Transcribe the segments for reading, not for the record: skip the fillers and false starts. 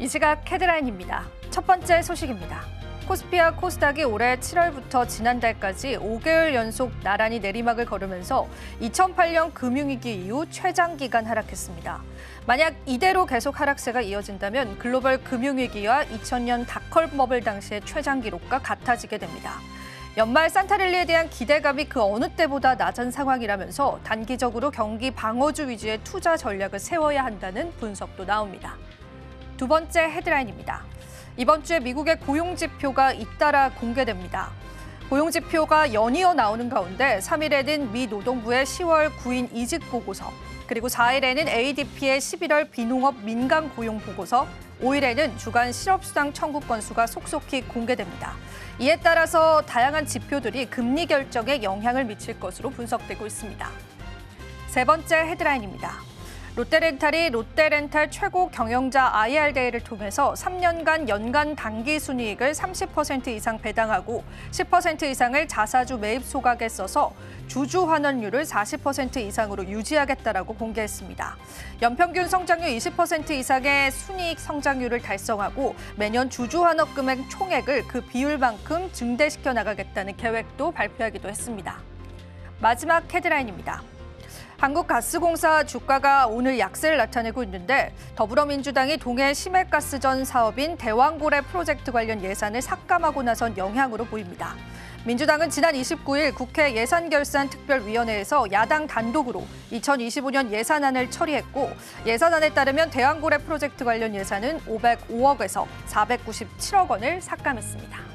이 시각 헤드라인입니다. 첫 번째 소식입니다. 코스피와 코스닥이 올해 7월부터 지난달까지 5개월 연속 나란히 내리막을 걸으면서 2008년 금융위기 이후 최장기간 하락했습니다. 만약 이대로 계속 하락세가 이어진다면 글로벌 금융위기와 2000년 닷컴 버블 당시의 최장 기록과 같아지게 됩니다. 연말 산타랠리에 대한 기대감이 그 어느 때보다 낮은 상황이라면서 단기적으로 경기 방어주 위주의 투자 전략을 세워야 한다는 분석도 나옵니다. 두 번째 헤드라인입니다. 이번 주에 미국의 고용지표가 잇따라 공개됩니다. 고용지표가 연이어 나오는 가운데 3일에는 미 노동부의 10월 구인 이직 보고서, 그리고 4일에는 ADP의 11월 비농업 민간 고용 보고서, 5일에는 주간 실업수당 청구 건수가 속속히 공개됩니다. 이에 따라서 다양한 지표들이 금리 결정에 영향을 미칠 것으로 분석되고 있습니다. 세 번째 헤드라인입니다. 롯데렌탈이 롯데렌탈 최고 경영자 IR대회를 통해서 3년간 연간 당기 순이익을 30% 이상 배당하고 10% 이상을 자사주 매입 소각에 써서 주주 환원율을 40% 이상으로 유지하겠다라고 공개했습니다. 연평균 성장률 20% 이상의 순이익 성장률을 달성하고 매년 주주 환원 금액 총액을 그 비율만큼 증대시켜 나가겠다는 계획도 발표하기도 했습니다. 마지막 헤드라인입니다. 한국가스공사 주가가 오늘 약세를 나타내고 있는데 더불어민주당이 동해 심해가스전 사업인 대왕고래 프로젝트 관련 예산을 삭감하고 나선 영향으로 보입니다. 민주당은 지난 29일 국회 예산결산특별위원회에서 야당 단독으로 2025년 예산안을 처리했고, 예산안에 따르면 대왕고래 프로젝트 관련 예산은 505억에서 497억 원을 삭감했습니다.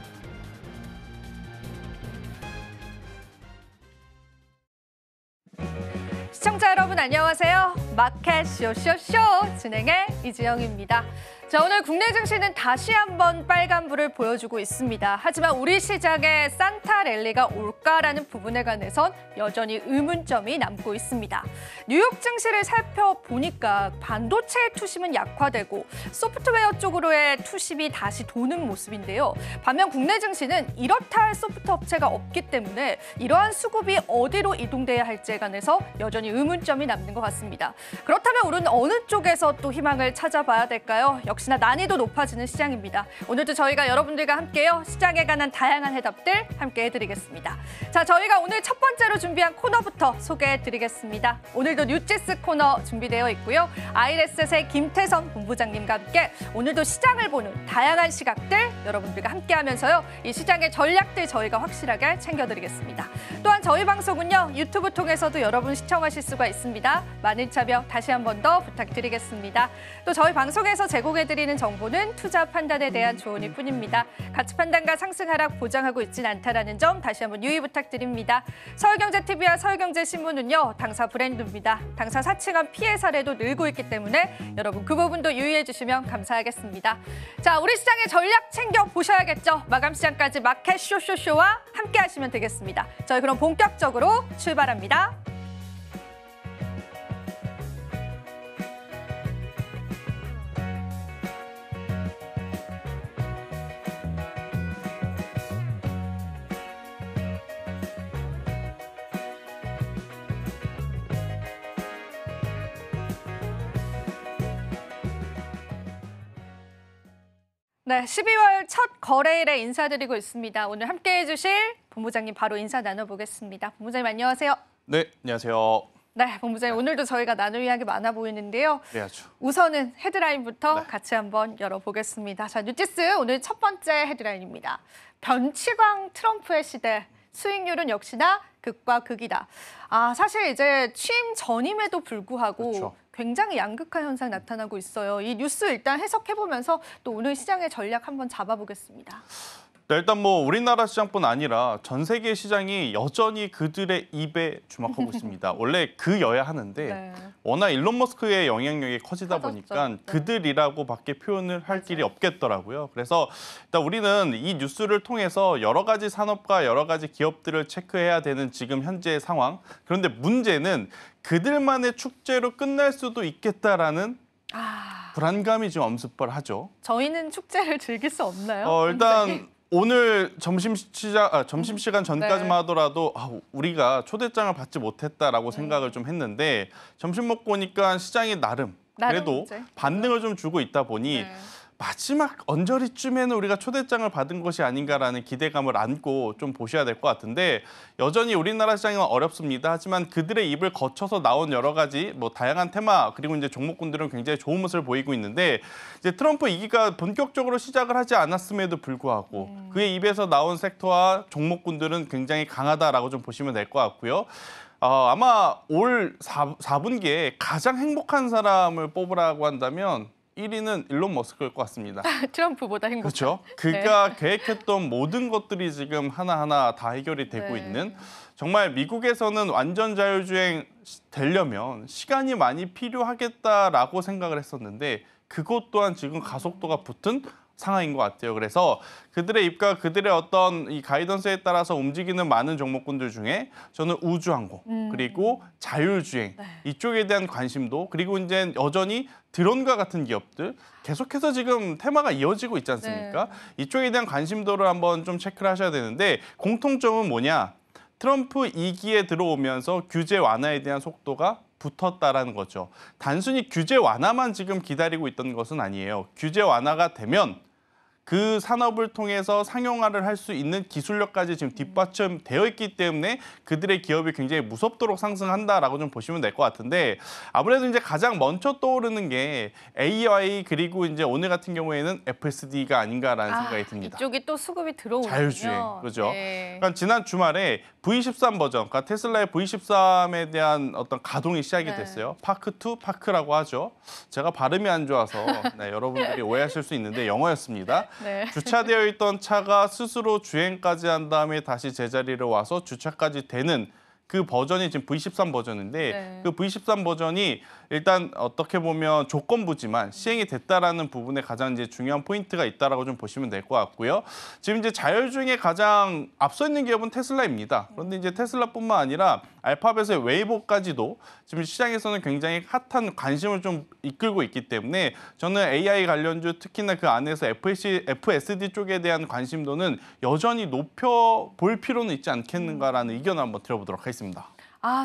시청자 여러분 안녕하세요. 마켓 쇼쇼쇼 진행의 이지영입니다. 자, 오늘 국내 증시는 다시 한번 빨간불을 보여주고 있습니다. 하지만 우리 시장에 산타랠리가 올까라는 부분에 관해선 여전히 의문점이 남고 있습니다. 뉴욕 증시를 살펴보니까 반도체의 투심은 약화되고 소프트웨어 쪽으로의 투심이 다시 도는 모습인데요. 반면 국내 증시는 이렇다 할 소프트 업체가 없기 때문에 이러한 수급이 어디로 이동돼야 할지에 관해서 여전히 의문점이 남는 것 같습니다. 그렇다면 우리는 어느 쪽에서 또 희망을 찾아봐야 될까요? 역시나 난이도 높아지는 시장입니다. 오늘도 저희가 여러분들과 함께요, 시장에 관한 다양한 해답들 함께 해드리겠습니다. 자, 저희가 오늘 첫 번째로 준비한 코너부터 소개해드리겠습니다. 오늘도 뉴지스 코너 준비되어 있고요. 아이레셋의 김태선 본부장님과 함께 오늘도 시장을 보는 다양한 시각들 여러분들과 함께하면서요, 이 시장의 전략들 저희가 확실하게 챙겨드리겠습니다. 또한 저희 방송은요, 유튜브 통해서도 여러분 시청하실 수가 있습니다. 많은 참여 다시 한 번 더 부탁드리겠습니다. 또 저희 방송에서 제공해드리는 정보는 투자 판단에 대한 조언일 뿐입니다. 가치 판단과 상승 하락 보장하고 있진 않다는 점 다시 한번 유의 부탁드립니다. 서울경제TV와 서울경제신문은요, 당사 브랜드입니다. 당사 사칭한 피해 사례도 늘고 있기 때문에 여러분 그 부분도 유의해 주시면 감사하겠습니다. 자, 우리 시장의 전략 챙겨보셔야겠죠. 마감 시장까지 마켓 쇼쇼쇼와 함께 하시면 되겠습니다. 저희 그럼 본격적으로 출발합니다. 네, 12월 첫 거래일에 인사드리고 있습니다. 오늘 함께해 주실 본부장님 바로 인사 나눠보겠습니다. 본부장님 안녕하세요. 네, 안녕하세요. 네, 본부장님 오늘도 저희가 나눌 이야기 많아 보이는데요. 그래야죠. 우선은 헤드라인부터 같이 한번 열어보겠습니다. 자, 뉴지스 오늘 첫 번째 헤드라인입니다. 변치광 트럼프의 시대, 수익률은 역시나 극과 극이다. 사실 이제 취임 전임에도 불구하고 그렇죠. 굉장히 양극화 현상 나타나고 있어요. 이 뉴스 일단 해석해보면서 또 오늘 시장의 전략 한번 잡아보겠습니다. 네, 일단 뭐 우리나라 시장뿐 아니라 전 세계 시장이 여전히 그들의 입에 주목하고 있습니다. 원래 그여야 하는데 네. 워낙 일론 머스크의 영향력이 커지다 보니까 네. 그들이라고밖에 표현을 할 길이 없겠더라고요. 그래서 일단 우리는 이 뉴스를 통해서 여러 가지 산업과 여러 가지 기업들을 체크해야 되는 지금 현재의 상황. 그런데 문제는 그들만의 축제로 끝날 수도 있겠다라는 불안감이 좀 엄습하죠. 저희는 축제를 즐길 수 없나요? 일단 오늘 점심시간 전까지만 네. 하더라도 우리가 초대장을 받지 못했다라고 생각을 좀 했는데 점심 먹고 오니까 시장이 나름 그래도 반등을 좀 주고 있다 보니 마지막 언저리쯤에는 우리가 초대장을 받은 것이 아닌가라는 기대감을 안고 좀 보셔야 될 것 같은데 여전히 우리나라 시장은 어렵습니다. 하지만 그들의 입을 거쳐서 나온 여러 가지 뭐 다양한 테마 그리고 이제 종목군들은 굉장히 좋은 모습을 보이고 있는데 이제 트럼프 2기가 본격적으로 시작을 하지 않았음에도 불구하고 그의 입에서 나온 섹터와 종목군들은 굉장히 강하다라고 좀 보시면 될 것 같고요. 아마 올 4분기에 가장 행복한 사람을 뽑으라고 한다면 1위는 일론 머스크일 것 같습니다. 트럼프보다 행복한. 그렇죠. 그가 계획했던 모든 것들이 지금 하나하나 다 해결이 되고 있는 정말 미국에서는 완전 자율주행 되려면 시간이 많이 필요하겠다라고 생각을 했었는데 그것 또한 지금 가속도가 붙은 상황인 것 같아요. 그래서 그들의 입과 그들의 어떤 이 가이던스에 따라서 움직이는 많은 종목군들 중에 저는 우주항공 그리고 자율주행 이쪽에 대한 관심도 그리고 이제 여전히 드론과 같은 기업들 계속해서 지금 테마가 이어지고 있지 않습니까? 이쪽에 대한 관심도를 한번 좀 체크를 하셔야 되는데 공통점은 뭐냐? 트럼프 2기에 들어오면서 규제 완화에 대한 속도가 붙었다라는 거죠. 단순히 규제 완화만 지금 기다리고 있던 것은 아니에요. 규제 완화가 되면 그 산업을 통해서 상용화를 할 수 있는 기술력까지 지금 뒷받침되어 있기 때문에 그들의 기업이 굉장히 무섭도록 상승한다라고 좀 보시면 될 것 같은데 아무래도 이제 가장 먼저 떠오르는 게 AI 그리고 이제 오늘 같은 경우에는 FSD가 아닌가라는 생각이 듭니다. 이쪽이 또 수급이 들어오는군요. 자율주행, 그렇죠. 그러니까 지난 주말에 V13 버전, 그러니까 테슬라의 V13에 대한 어떤 가동이 시작이 됐어요. 파크2, 파크라고 하죠. 제가 발음이 안 좋아서 여러분들이 오해하실 수 있는데 영어였습니다. 주차되어 있던 차가 스스로 주행까지 한 다음에 다시 제자리로 와서 주차까지 되는 그 버전이 지금 V13 버전인데 그 V13 버전이 일단 어떻게 보면 조건부지만 시행이 됐다라는 부분에 가장 이제 중요한 포인트가 있다라고 좀 보시면 될 것 같고요. 지금 이제 자율주행에 가장 앞서 있는 기업은 테슬라입니다. 그런데 이제 테슬라뿐만 아니라 알파벳의 웨이보까지도 지금 시장에서는 굉장히 핫한 관심을 좀 이끌고 있기 때문에 저는 AI 관련주 특히나 그 안에서 FSD 쪽에 대한 관심도는 여전히 높여 볼 필요는 있지 않겠는가라는 의견을 한번 들어보도록 하겠습니다.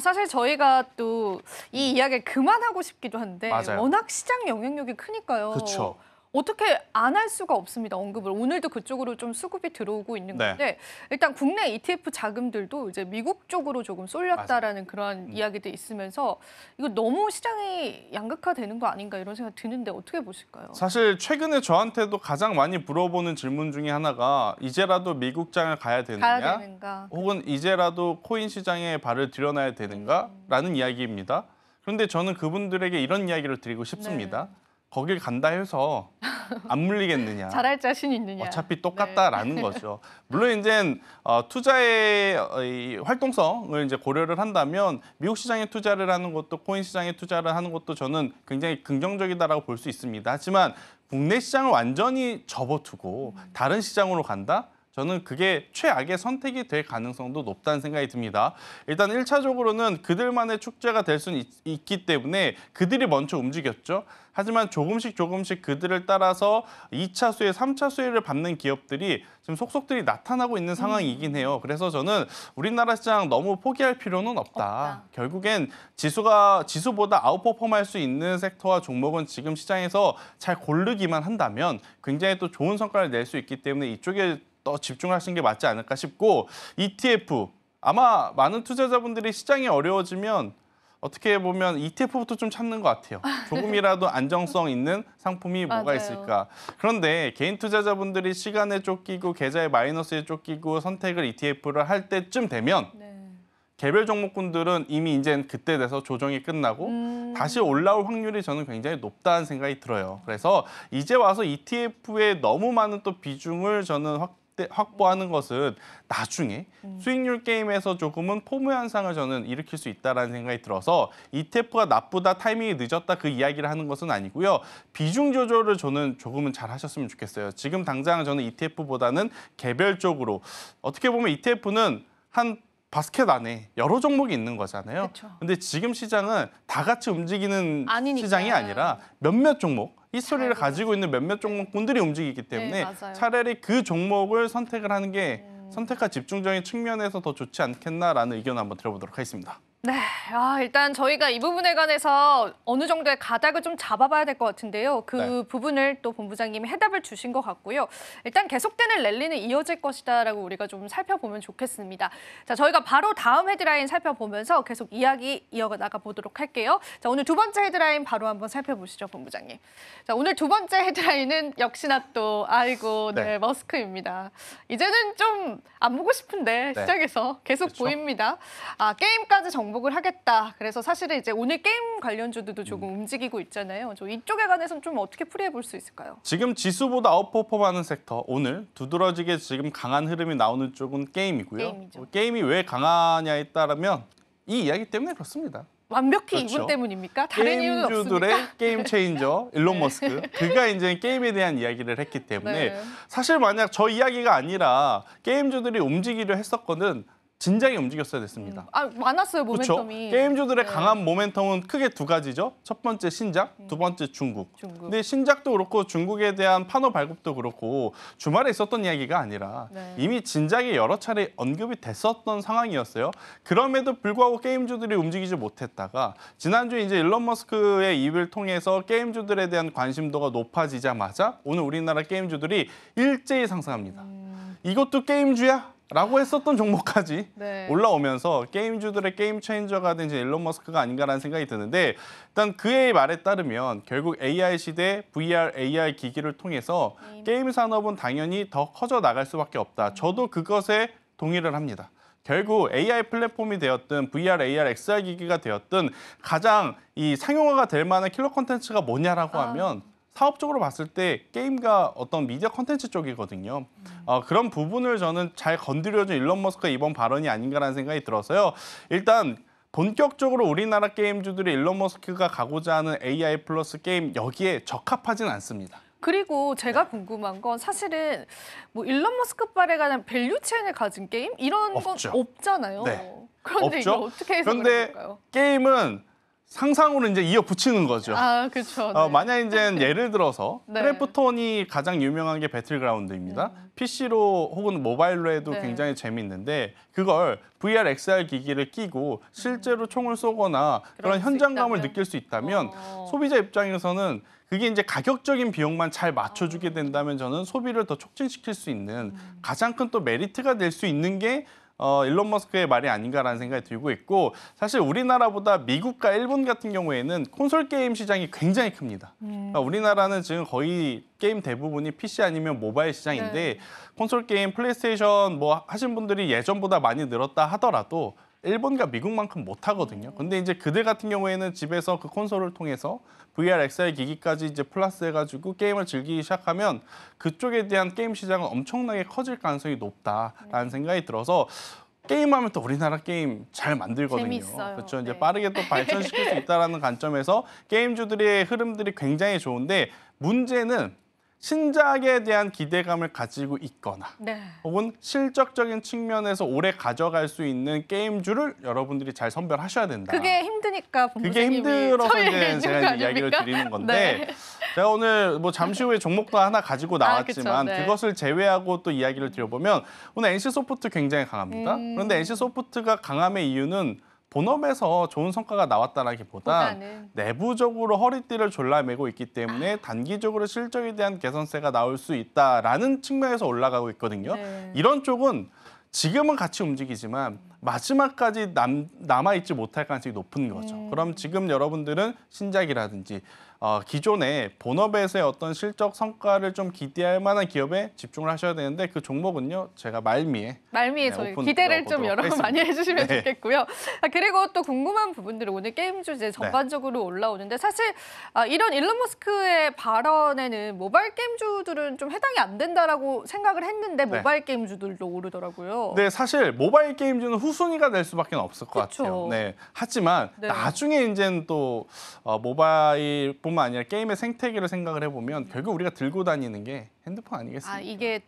사실 저희가 또 이 이야기를 그만하고 싶기도 한데 맞아요. 워낙 시장 영향력이 크니까요. 그렇죠. 어떻게 안 할 수가 없습니다. 언급을. 오늘도 그쪽으로 좀 수급이 들어오고 있는 건데 일단 국내 ETF 자금들도 이제 미국 쪽으로 조금 쏠렸다라는 그런 이야기도 있으면서 이거 너무 시장이 양극화되는 거 아닌가 이런 생각 드는데 어떻게 보실까요? 사실 최근에 저한테도 가장 많이 물어보는 질문 중에 하나가 이제라도 미국장을 가야 되느냐 혹은 이제라도 코인 시장에 발을 들여놔야 되는가라는 이야기입니다. 그런데 저는 그분들에게 이런 이야기를 드리고 싶습니다. 거길 간다 해서 안 물리겠느냐. 잘할 자신 있느냐. 어차피 똑같다라는 거죠. 물론 이제 투자의 이 활동성을 이제 고려를 한다면 미국 시장에 투자를 하는 것도 코인 시장에 투자를 하는 것도 저는 굉장히 긍정적이다라고 볼 수 있습니다. 하지만 국내 시장을 완전히 접어두고 다른 시장으로 간다? 저는 그게 최악의 선택이 될 가능성도 높다는 생각이 듭니다. 일단 1차적으로는 그들만의 축제가 될 수는 있기 때문에 그들이 먼저 움직였죠. 하지만 조금씩 그들을 따라서 2차 수혜, 3차 수혜를 받는 기업들이 지금 속속들이 나타나고 있는 상황이긴 해요. 그래서 저는 우리나라 시장 너무 포기할 필요는 없다. 결국엔 지수보다 아웃퍼폼할 수 있는 섹터와 종목은 지금 시장에서 잘 고르기만 한다면 굉장히 또 좋은 성과를 낼 수 있기 때문에 이쪽에 더 집중하시는 게 맞지 않을까 싶고 ETF 아마 많은 투자자분들이 시장이 어려워지면 어떻게 보면 ETF부터 좀 찾는 것 같아요. 조금이라도 안정성 있는 상품이 뭐가 있을까. 그런데 개인 투자자분들이 시간에 쫓기고 계좌의 마이너스에 쫓기고 선택을 ETF를 할 때쯤 되면 개별 종목군들은 이미 이제 그때 돼서 조정이 끝나고 다시 올라올 확률이 저는 굉장히 높다는 생각이 들어요. 그래서 이제 와서 ETF에 너무 많은 또 비중을 저는 확보하는 것은 나중에 수익률 게임에서 조금은 포모 현상을 저는 일으킬 수 있다는 생각이 들어서 ETF가 나쁘다, 타이밍이 늦었다 그 이야기를 하는 것은 아니고요. 비중 조절을 저는 조금은 잘 하셨으면 좋겠어요. 지금 당장 저는 ETF보다는 개별적으로 어떻게 보면 ETF는 한 바스켓 안에 여러 종목이 있는 거잖아요. 근데 지금 시장은 다 같이 움직이는 시장이 아니라 몇몇 종목, 히스토리를 가지고 있는 몇몇 종목군들이 움직이기 때문에 차라리 그 종목을 선택을 하는 게 선택과 집중적인 측면에서 더 좋지 않겠나라는 의견을 한번 들어보도록 하겠습니다. 네, 일단 저희가 이 부분에 관해서 어느 정도의 가닥을 좀 잡아봐야 될 것 같은데요. 그 부분을 또 본부장님이 해답을 주신 것 같고요. 일단 계속되는 랠리는 이어질 것이다라고 우리가 좀 살펴보면 좋겠습니다. 자, 저희가 바로 다음 헤드라인 살펴보면서 계속 이야기 이어나가 보도록 할게요. 자, 오늘 두 번째 헤드라인 바로 한번 살펴보시죠, 본부장님. 자, 오늘 두 번째 헤드라인은 역시나 또 네, 머스크입니다. 이제는 좀 안 보고 싶은데 시장에서 계속 그렇죠. 보입니다. 게임까지 정복을 하겠다. 그래서 사실은 이제 오늘 게임 관련주들도 조금 움직이고 있잖아요. 이쪽에 관해서는 좀 어떻게 풀이해 볼 수 있을까요? 지금 지수보다 아웃퍼폼하는 섹터, 오늘 두드러지게 지금 강한 흐름이 나오는 쪽은 게임이고요. 게임이죠. 게임이 왜 강하냐에 따르면 이 이야기 때문에 그렇습니다. 완벽히 그렇죠. 이분 때문입니까? 다른 이유는 게임주들의 없습니까? 게임 체인저 일론 머스크. 그가 이제 게임에 대한 이야기를 했기 때문에 네. 사실 만약 저 이야기가 아니라 게임주들이 움직이려 했었거든 진작에 움직였어야 됐습니다. 많았어요, 그렇죠. 모멘텀이. 게임주들의 강한 모멘텀은 크게 두 가지죠. 첫 번째 신작, 두 번째 중국. 근데 신작도 그렇고 중국에 대한 판호 발급도 그렇고 주말에 있었던 이야기가 아니라 이미 진작에 여러 차례 언급이 됐었던 상황이었어요. 그럼에도 불구하고 게임주들이 움직이지 못했다가 지난주에 이제 일론 머스크의 입을 통해서 게임주들에 대한 관심도가 높아지자마자 오늘 우리나라 게임주들이 일제히 상승합니다. 이것도 게임주야? 라고 했었던 종목까지 올라오면서 게임주들의 게임 체인저가 된 이제 일론 머스크가 아닌가라는 생각이 드는데 일단 그의 말에 따르면 결국 AI 시대 VR, AR 기기를 통해서 게임 산업은 당연히 더 커져 나갈 수밖에 없다. 저도 그것에 동의를 합니다. 결국 AI 플랫폼이 되었든 VR, AR, XR 기기가 되었든 가장 이 상용화가 될 만한 킬러 콘텐츠가 뭐냐라고 하면 사업적으로 봤을 때 게임과 어떤 미디어 콘텐츠 쪽이거든요. 그런 부분을 저는 잘 건드려준 일론 머스크의 이번 발언이 아닌가라는 생각이 들어서요. 일단 본격적으로 우리나라 게임주들이 일론 머스크가 가고자 하는 AI 플러스 게임 여기에 적합하진 않습니다. 그리고 제가 궁금한 건 사실은 뭐 일론 머스크발에 관한 밸류 체인을 가진 게임 이런 건 없잖아요. 그런데 없죠? 이걸 어떻게 해석을 해볼까요? 그런데 게임은 상상으로 이제 이어 붙이는 거죠. 그렇죠. 만약 이제 예를 들어서 크래프톤이 가장 유명한 게 배틀그라운드입니다. PC로 혹은 모바일로 해도 굉장히 재미있는데 그걸 VR, XR 기기를 끼고 실제로 총을 쏘거나 그런 현장감을 느낄 수 있다면 소비자 입장에서는 그게 이제 가격적인 비용만 잘 맞춰주게 된다면 저는 소비를 더 촉진시킬 수 있는 가장 큰 또 메리트가 될 수 있는 게 일론 머스크의 말이 아닌가라는 생각이 들고 있고 사실 우리나라보다 미국과 일본 같은 경우에는 콘솔 게임 시장이 굉장히 큽니다. 그러니까 우리나라는 지금 거의 게임 대부분이 PC 아니면 모바일 시장인데 콘솔 게임, 플레이스테이션 뭐 하신 분들이 예전보다 많이 늘었다 하더라도 일본과 미국만큼 못하거든요. 근데 이제 그들 같은 경우에는 집에서 그 콘솔을 통해서 VR, XR 기기까지 이제 플러스해가지고 게임을 즐기기 시작하면 그쪽에 대한 게임 시장은 엄청나게 커질 가능성이 높다라는 생각이 들어서 게임하면 또 우리나라 게임 잘 만들거든요. 재밌어요. 그렇죠. 이제 빠르게 또 발전시킬 수 있다라는 관점에서 게임주들의 흐름들이 굉장히 좋은데 문제는 신작에 대한 기대감을 가지고 있거나 혹은 실적적인 측면에서 오래 가져갈 수 있는 게임주를 여러분들이 잘 선별하셔야 된다. 그게 힘드니까 그게 힘들어서 이제 제가 이야기를 드리는 건데 제가 오늘 뭐 잠시 후에 종목도 하나 가지고 나왔지만 그것을 제외하고 또 이야기를 드려보면 오늘 NC소프트 굉장히 강합니다. 그런데 NC소프트가 강함의 이유는 본업에서 좋은 성과가 나왔다라기보다 내부적으로 허리띠를 졸라매고 있기 때문에 단기적으로 실적에 대한 개선세가 나올 수 있다라는 측면에서 올라가고 있거든요. 이런 쪽은 지금은 같이 움직이지만 마지막까지 남아있지 못할 가능성이 높은 거죠. 그럼 지금 여러분들은 신작이라든지 기존의 본업에서의 어떤 실적 성과를 좀 기대할 만한 기업에 집중을 하셔야 되는데 그 종목은요. 제가 말미에 저희 기대를 좀 여러분 많이 해주시면 좋겠고요. 그리고 또 궁금한 부분들은 오늘 게임주 이제 전반적으로 올라오는데 사실 이런 일론 머스크의 발언에는 모바일 게임주들은 좀 해당이 안 된다라고 생각을 했는데 모바일 게임주들도 오르더라고요. 네, 사실 모바일 게임주는 후순위가 될 수밖에 없을 것 같아요. 하지만 나중에 이제는 또 모바일뿐만 아니라 게임의 생태계를 생각을 해보면 결국 우리가 들고 다니는 게 핸드폰 아니겠습니까? 이게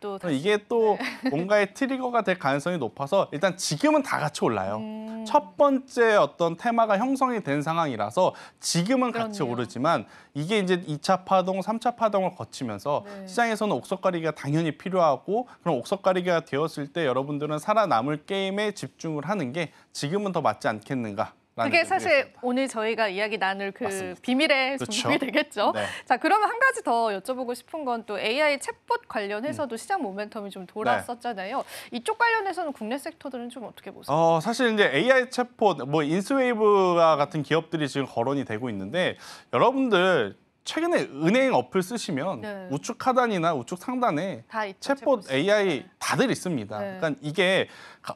또 뭔가의 트리거가 될 가능성이 높아서 일단 지금은 다 같이 올라요. 첫 번째 어떤 테마가 형성이 된 상황이라서 지금은 같이 오르지만 이게 이제 2차 파동, 3차 파동을 거치면서 시장에서는 옥석가리기가 당연히 필요하고 그런 옥석가리기가 되었을 때 여러분들은 살아남을 게임에 집중을 하는 게 지금은 더 맞지 않겠는가. 그게 사실 오늘 저희가 이야기 나눌 그 맞습니다. 비밀의 종목이 되겠죠. 네. 자, 그러면 한 가지 더 여쭤보고 싶은 건 또 AI 챗봇 관련해서도 시장 모멘텀이 좀 돌았었잖아요. 이쪽 관련해서는 국내 섹터들은 좀 어떻게 보세요? 사실 이제 AI 챗봇, 뭐 인스웨이브와 같은 기업들이 지금 거론이 되고 있는데 여러분들 최근에 은행 어플 쓰시면 우측 하단이나 우측 상단에 챗봇 AI 다들 있습니다. 그러니까 이게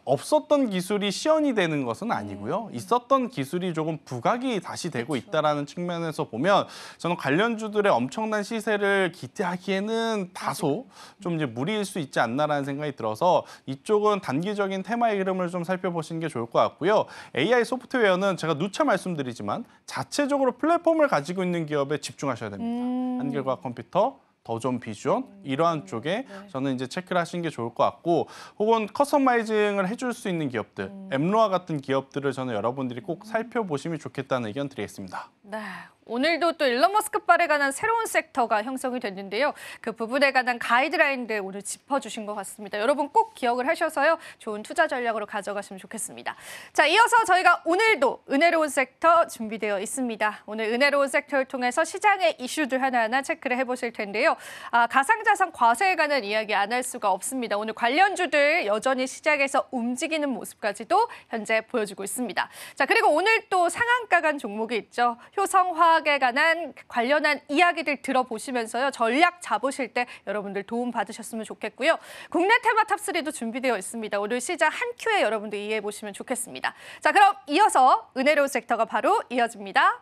없었던 기술이 시연이 되는 것은 아니고요. 있었던 기술이 조금 부각이 다시 되고 있다는 측면에서 보면 저는 관련주들의 엄청난 시세를 기대하기에는 다소 좀 이제 무리일 수 있지 않나라는 생각이 들어서 이쪽은 단기적인 테마의 흐름을 좀 살펴보시는 게 좋을 것 같고요. AI 소프트웨어는 제가 누차 말씀드리지만 자체적으로 플랫폼을 가지고 있는 기업에 집중하셔야 됩니다. 한길과학 컴퓨터, 더존 비주언 이러한 쪽에 저는 이제 체크를 하시는 게 좋을 것 같고 혹은 커스터마이징을 해줄 수 있는 기업들, 엠로아 같은 기업들을 저는 여러분들이 꼭 살펴보시면 좋겠다는 의견 드리겠습니다. 네. 오늘도 또 일론 머스크발에 관한 새로운 섹터가 형성이 됐는데요. 그 부분에 관한 가이드라인들 오늘 짚어주신 것 같습니다. 여러분 꼭 기억을 하셔서요. 좋은 투자 전략으로 가져가시면 좋겠습니다. 자, 이어서 저희가 오늘도 은혜로운 섹터 준비되어 있습니다. 오늘 은혜로운 섹터를 통해서 시장의 이슈들 하나하나 체크를 해보실 텐데요. 가상자산 과세에 관한 이야기 안 할 수가 없습니다. 오늘 관련주들 여전히 시장에서 움직이는 모습까지도 현재 보여주고 있습니다. 자, 그리고 오늘 또 상한가 간 종목이 있죠. 효성화학에 관련한 이야기들 들어보시면서요. 전략 잡으실 때 여러분들 도움 받으셨으면 좋겠고요. 국내 테마 탑3도 준비되어 있습니다. 오늘 시장 한 큐에 여러분들 이해해 보시면 좋겠습니다. 자, 그럼 이어서 은혜로운 섹터가 바로 이어집니다.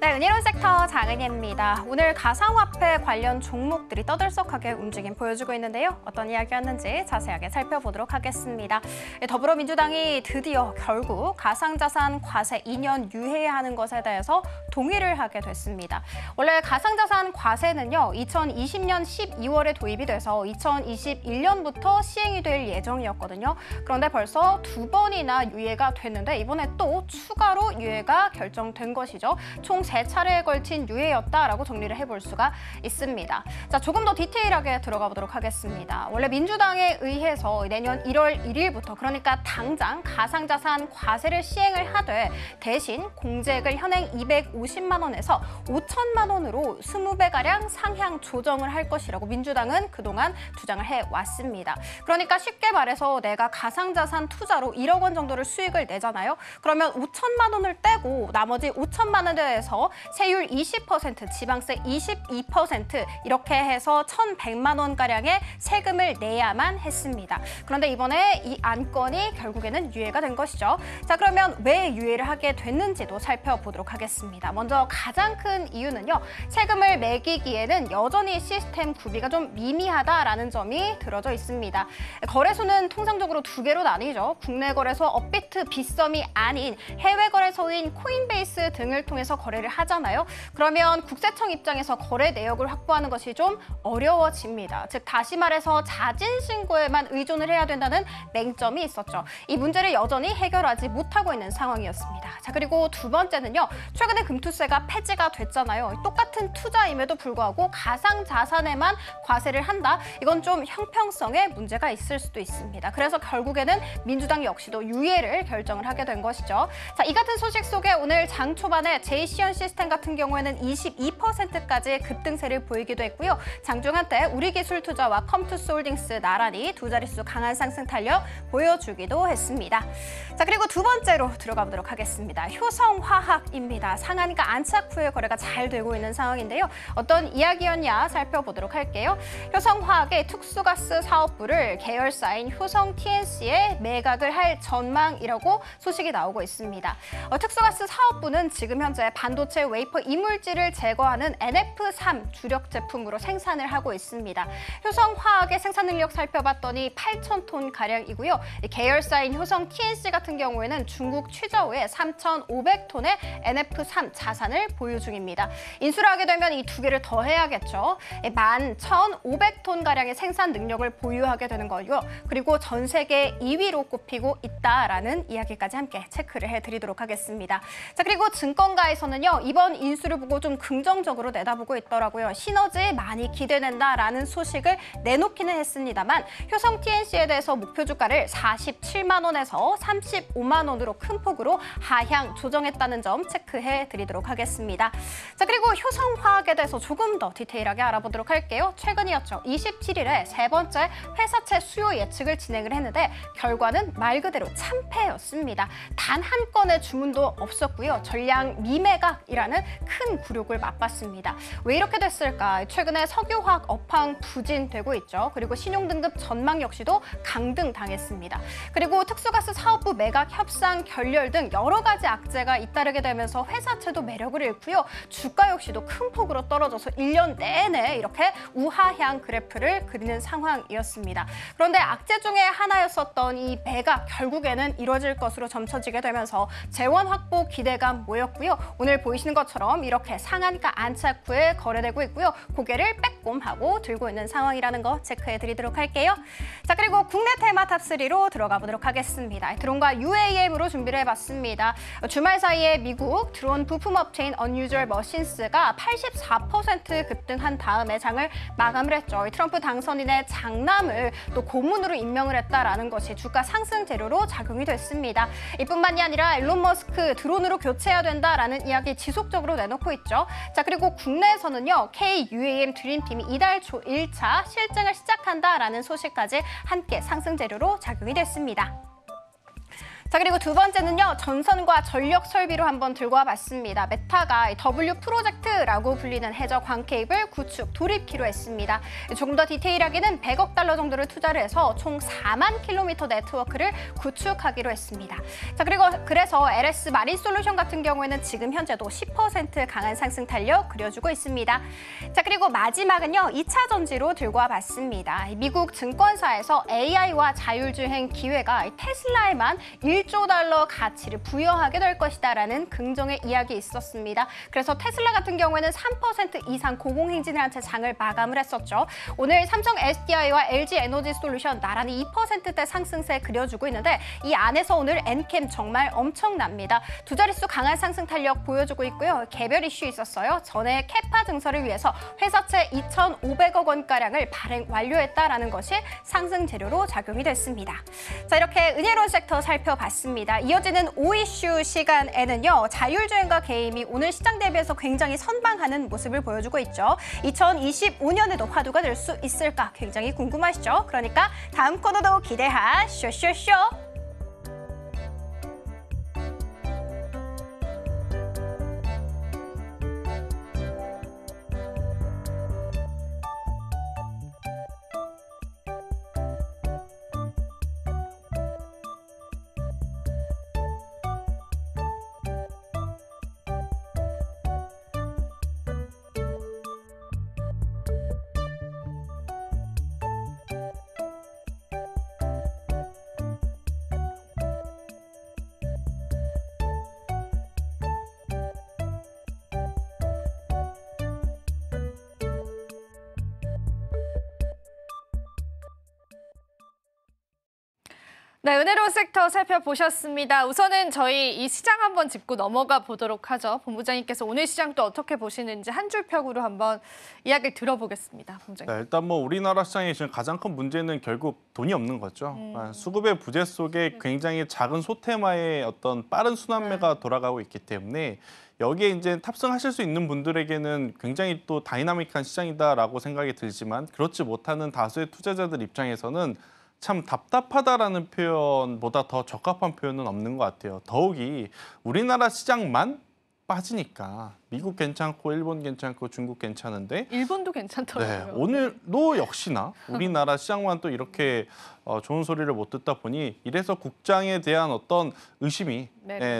네, 은혜로운 섹터 장은혜입니다. 오늘 가상화폐 관련 종목들이 떠들썩하게 움직임 보여주고 있는데요. 어떤 이야기였는지 자세하게 살펴보도록 하겠습니다. 더불어민주당이 드디어 결국 가상자산 과세 2년 유예하는 것에 대해서 동의를 하게 됐습니다. 원래 가상자산 과세는요, 2020년 12월에 도입이 돼서 2021년부터 시행이 될 예정이었거든요. 그런데 벌써 2번이나 유예가 됐는데 이번에 또 추가로 유예가 결정된 것이죠. 총 3차례에 걸친 유예였다라고 정리를 해볼 수가 있습니다. 자, 조금 더 디테일하게 들어가 보도록 하겠습니다. 원래 민주당에 의해서 내년 1월 1일부터 그러니까 당장 가상자산 과세를 시행을 하되 대신 공제액을 현행 250만 원에서 5천만 원으로 20배가량 상향 조정을 할 것이라고 민주당은 그동안 주장을 해왔습니다. 그러니까 쉽게 말해서 내가 가상자산 투자로 1억 원 정도를 수익을 내잖아요. 그러면 5천만 원을 떼고 나머지 5천만 원에 대해서 세율 20%, 지방세 22% 이렇게 해서 1,100만 원가량의 세금을 내야만 했습니다. 그런데 이번에 이 안건이 결국에는 유예가 된 것이죠. 자, 그러면 왜 유예를 하게 됐는지도 살펴보도록 하겠습니다. 먼저 가장 큰 이유는요. 세금을 매기기에는 여전히 시스템 구비가 좀 미미하다라는 점이 들어져 있습니다. 거래소는 통상적으로 2개로 나뉘죠. 국내 거래소 업비트 빗썸이 아닌 해외 거래소인 코인베이스 등을 통해서 거래를 하잖아요. 그러면 국세청 입장에서 거래 내역을 확보하는 것이 좀 어려워집니다. 즉 다시 말해서 자진 신고에만 의존을 해야 된다는 맹점이 있었죠. 이 문제를 여전히 해결하지 못하고 있는 상황이었습니다. 자, 그리고 두 번째는요. 최근에 금투세가 폐지가 됐잖아요. 똑같은 투자임에도 불구하고 가상자산에만 과세를 한다. 이건 좀 형평성에 문제가 있을 수도 있습니다. 그래서 결국에는 민주당 역시도 유예를 결정을 하게 된 것이죠. 자, 이 같은 소식 속에 오늘 장 초반에 제이시언 시스템 같은 경우에는 22%까지 급등세를 보이기도 했고요. 장중 한때 우리기술투자와 컴투스홀딩스 나란히 두 자릿수 강한 상승 탄력 보여주기도 했습니다. 자, 그리고 두 번째로 들어가 보도록 하겠습니다. 효성화학입니다. 상한가 안착 후에 거래가 잘 되고 있는 상황인데요. 어떤 이야기였냐 살펴보도록 할게요. 효성화학의 특수가스 사업부를 계열사인 효성 TNC에 매각을 할 전망이라고 소식이 나오고 있습니다. 특수가스 사업부는 지금 현재 반도체 웨이퍼 이물질을 제거하는 NF3 주력 제품으로 생산을 하고 있습니다. 효성화학의 생산 능력 살펴봤더니 8,000톤 가량이고요. 계열사인 효성 TNC 같은 경우에는 중국 취저우에 3,500톤의 NF3 자산을 보유 중입니다. 인수를 하게 되면 이 두 개를 더해야겠죠. 11,500톤 가량의 생산 능력을 보유하게 되는 거고요. 그리고 전 세계 2위로 꼽히고 있다라는 이야기까지 함께 체크를 해드리도록 하겠습니다. 자, 그리고 증권가에서는요, 이번 인수를 보고 좀 긍정적으로 내다보고 있더라고요. 시너지 많이 기대된다라는 소식을 내놓기는 했습니다만 효성 TNC에 대해서 목표 주가를 47만 원에서 35만 원으로 큰 폭으로 하향 조정했다는 점 체크해드리도록 하겠습니다. 자, 그리고 효성화학에 대해서 조금 더 디테일하게 알아보도록 할게요. 최근이었죠. 27일에 세 번째 회사채 수요 예측을 진행을 했는데 결과는 말 그대로 참패였습니다. 단 한 건의 주문도 없었고요. 전량 미매각이라는 큰 굴욕을 맛봤습니다. 왜 이렇게 됐을까? 최근에 석유화학 업황 부진되고 있죠. 그리고 신용등급 전망 역시도 강등당했습니다. 그리고 특수가스 사업부 매각 협상 결렬 등 여러 가지 악재가 잇따르게 되면서 회사채도 매력을 잃고요. 주가 역시도 큰 폭으로 떨어져서 1년 내내 이렇게 우하향 그래프를 그리는 상황이었습니다. 그런데 악재 중에 하나였었던 이 매각 결국에는 이뤄질 것으로 점쳐지게 되면서 재원 확보 기대감 모였고요. 오늘 보이시는 것처럼 이렇게 상한가 안착 후에 거래되고 있고요. 고개를 빼꼼하고 들고 있는 상황이라는 거 체크해드리도록 할게요. 자, 그리고 국내 테마 탑3로 들어가 보도록 하겠습니다. 드론과 UAM으로 준비를 해봤습니다. 주말 사이에 미국 드론 부품 업체인 Unusual Machines가 84% 급등한 다음에 장을 마감을 했죠. 트럼프 당선인의 장남을 또 고문으로 임명을 했다라는 것이 주가 상승 재료로 작용이 됐습니다. 이뿐만이 아니라 일론 머스크 드론으로 교체해야 된다라는 이야기 지속적으로 내놓고 있죠. 자, 그리고 국내에서는요, KUAM 드림팀이 이달 초 1차 실증을 시작한다라는 소식까지 함께 상승 재료로 작용이 됐습니다. 자, 그리고 두 번째는요, 전선과 전력 설비로 한번 들고 와봤습니다. 메타가 W 프로젝트라고 불리는 해저 광 케이블 구축 돌입키로 했습니다. 조금 더 디테일하게는 100억 달러 정도를 투자를 해서 총 4만 킬로미터 네트워크를 구축하기로 했습니다. 자, 그리고 그래서 LS 마린 솔루션 같은 경우에는 지금 현재도 10% 강한 상승 탄력 그려주고 있습니다. 자, 그리고 마지막은요, 2차 전지로 들고 와봤습니다. 미국 증권사에서 AI와 자율주행 기회가 테슬라에만 1조 달러 가치를 부여하게 될 것이다라는 긍정의 이야기 있었습니다. 그래서 테슬라 같은 경우에는 3% 이상 고공행진을 한 채 장을 마감을 했었죠. 오늘 삼성 SDI와 LG 에너지 솔루션 나란히 2%대 상승세 그려주고 있는데 이 안에서 오늘 엔캠 정말 엄청납니다. 두 자릿수 강한 상승 탄력 보여주고 있고요. 개별 이슈 있었어요. 전에 캐파 증설을 위해서 회사채 2,500억 원가량을 발행 완료했다라는 것이 상승 재료로 작용이 됐습니다. 자, 이렇게 은혜로운 섹터 살펴봤습니다. 이어지는 5이슈 시간에는요, 자율주행과 게임이 오늘 시장 대비해서 굉장히 선방하는 모습을 보여주고 있죠. 2025년에도 화두가 될 수 있을까 굉장히 궁금하시죠? 그러니까 다음 코너도 기대하쇼쇼쇼! 네, 은혜로운 섹터 살펴보셨습니다. 우선은 저희 이 시장 한번 짚고 넘어가 보도록 하죠. 본부장님께서 오늘 시장 또 어떻게 보시는지 한 줄 평으로 한번 이야기를 들어보겠습니다. 본부장님. 네, 일단 뭐 우리나라 시장의 지금 가장 큰 문제는 결국 돈이 없는 거죠. 수급의 부재 속에 굉장히 작은 소테마의 어떤 빠른 순환매가 돌아가고 있기 때문에 여기에 이제 탑승하실 수 있는 분들에게는 굉장히 또 다이나믹한 시장이다라고 생각이 들지만 그렇지 못하는 다수의 투자자들 입장에서는 참 답답하다라는 표현보다 더 적합한 표현은 없는 것 같아요. 더욱이 우리나라 시장만 빠지니까 미국 괜찮고 일본 괜찮고 중국 괜찮은데 일본도 괜찮더라고요. 네, 오늘도 역시나 우리나라 시장만 또 이렇게 좋은 소리를 못 듣다 보니 이래서 국장에 대한 어떤 의심이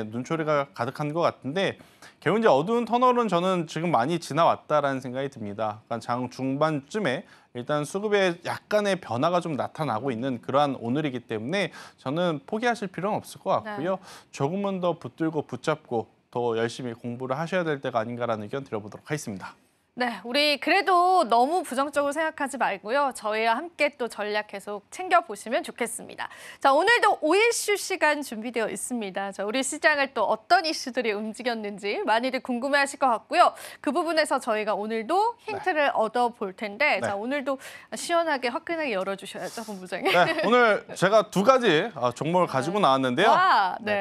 눈초리가 가득한 것 같은데 결국 이제 어두운 터널은 저는 지금 많이 지나왔다라는 생각이 듭니다. 그러니까 장 중반쯤에 일단 수급에 약간의 변화가 좀 나타나고 있는 그러한 오늘이기 때문에 저는 포기하실 필요는 없을 것 같고요. 조금은 더 붙들고 붙잡고 더 열심히 공부를 하셔야 될 때가 아닌가라는 의견 드려보도록 하겠습니다. 네, 우리 그래도 너무 부정적으로 생각하지 말고요. 저희와 함께 또 전략 계속 챙겨보시면 좋겠습니다. 자, 오늘도 5이슈 시간 준비되어 있습니다. 자, 우리 시장을 또 어떤 이슈들이 움직였는지 많이들 궁금해하실 것 같고요. 그 부분에서 저희가 오늘도 힌트를 얻어볼 텐데 자, 오늘도 시원하게 화끈하게 열어주셔야죠, 본부장님. 네, 오늘 제가 두 가지 종목을 가지고 나왔는데요.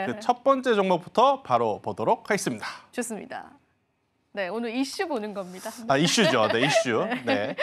그 첫 번째 종목부터 바로 보도록 하겠습니다. 좋습니다. 네, 오늘 이슈 보는 겁니다. 이슈죠. 네, 이슈. 네.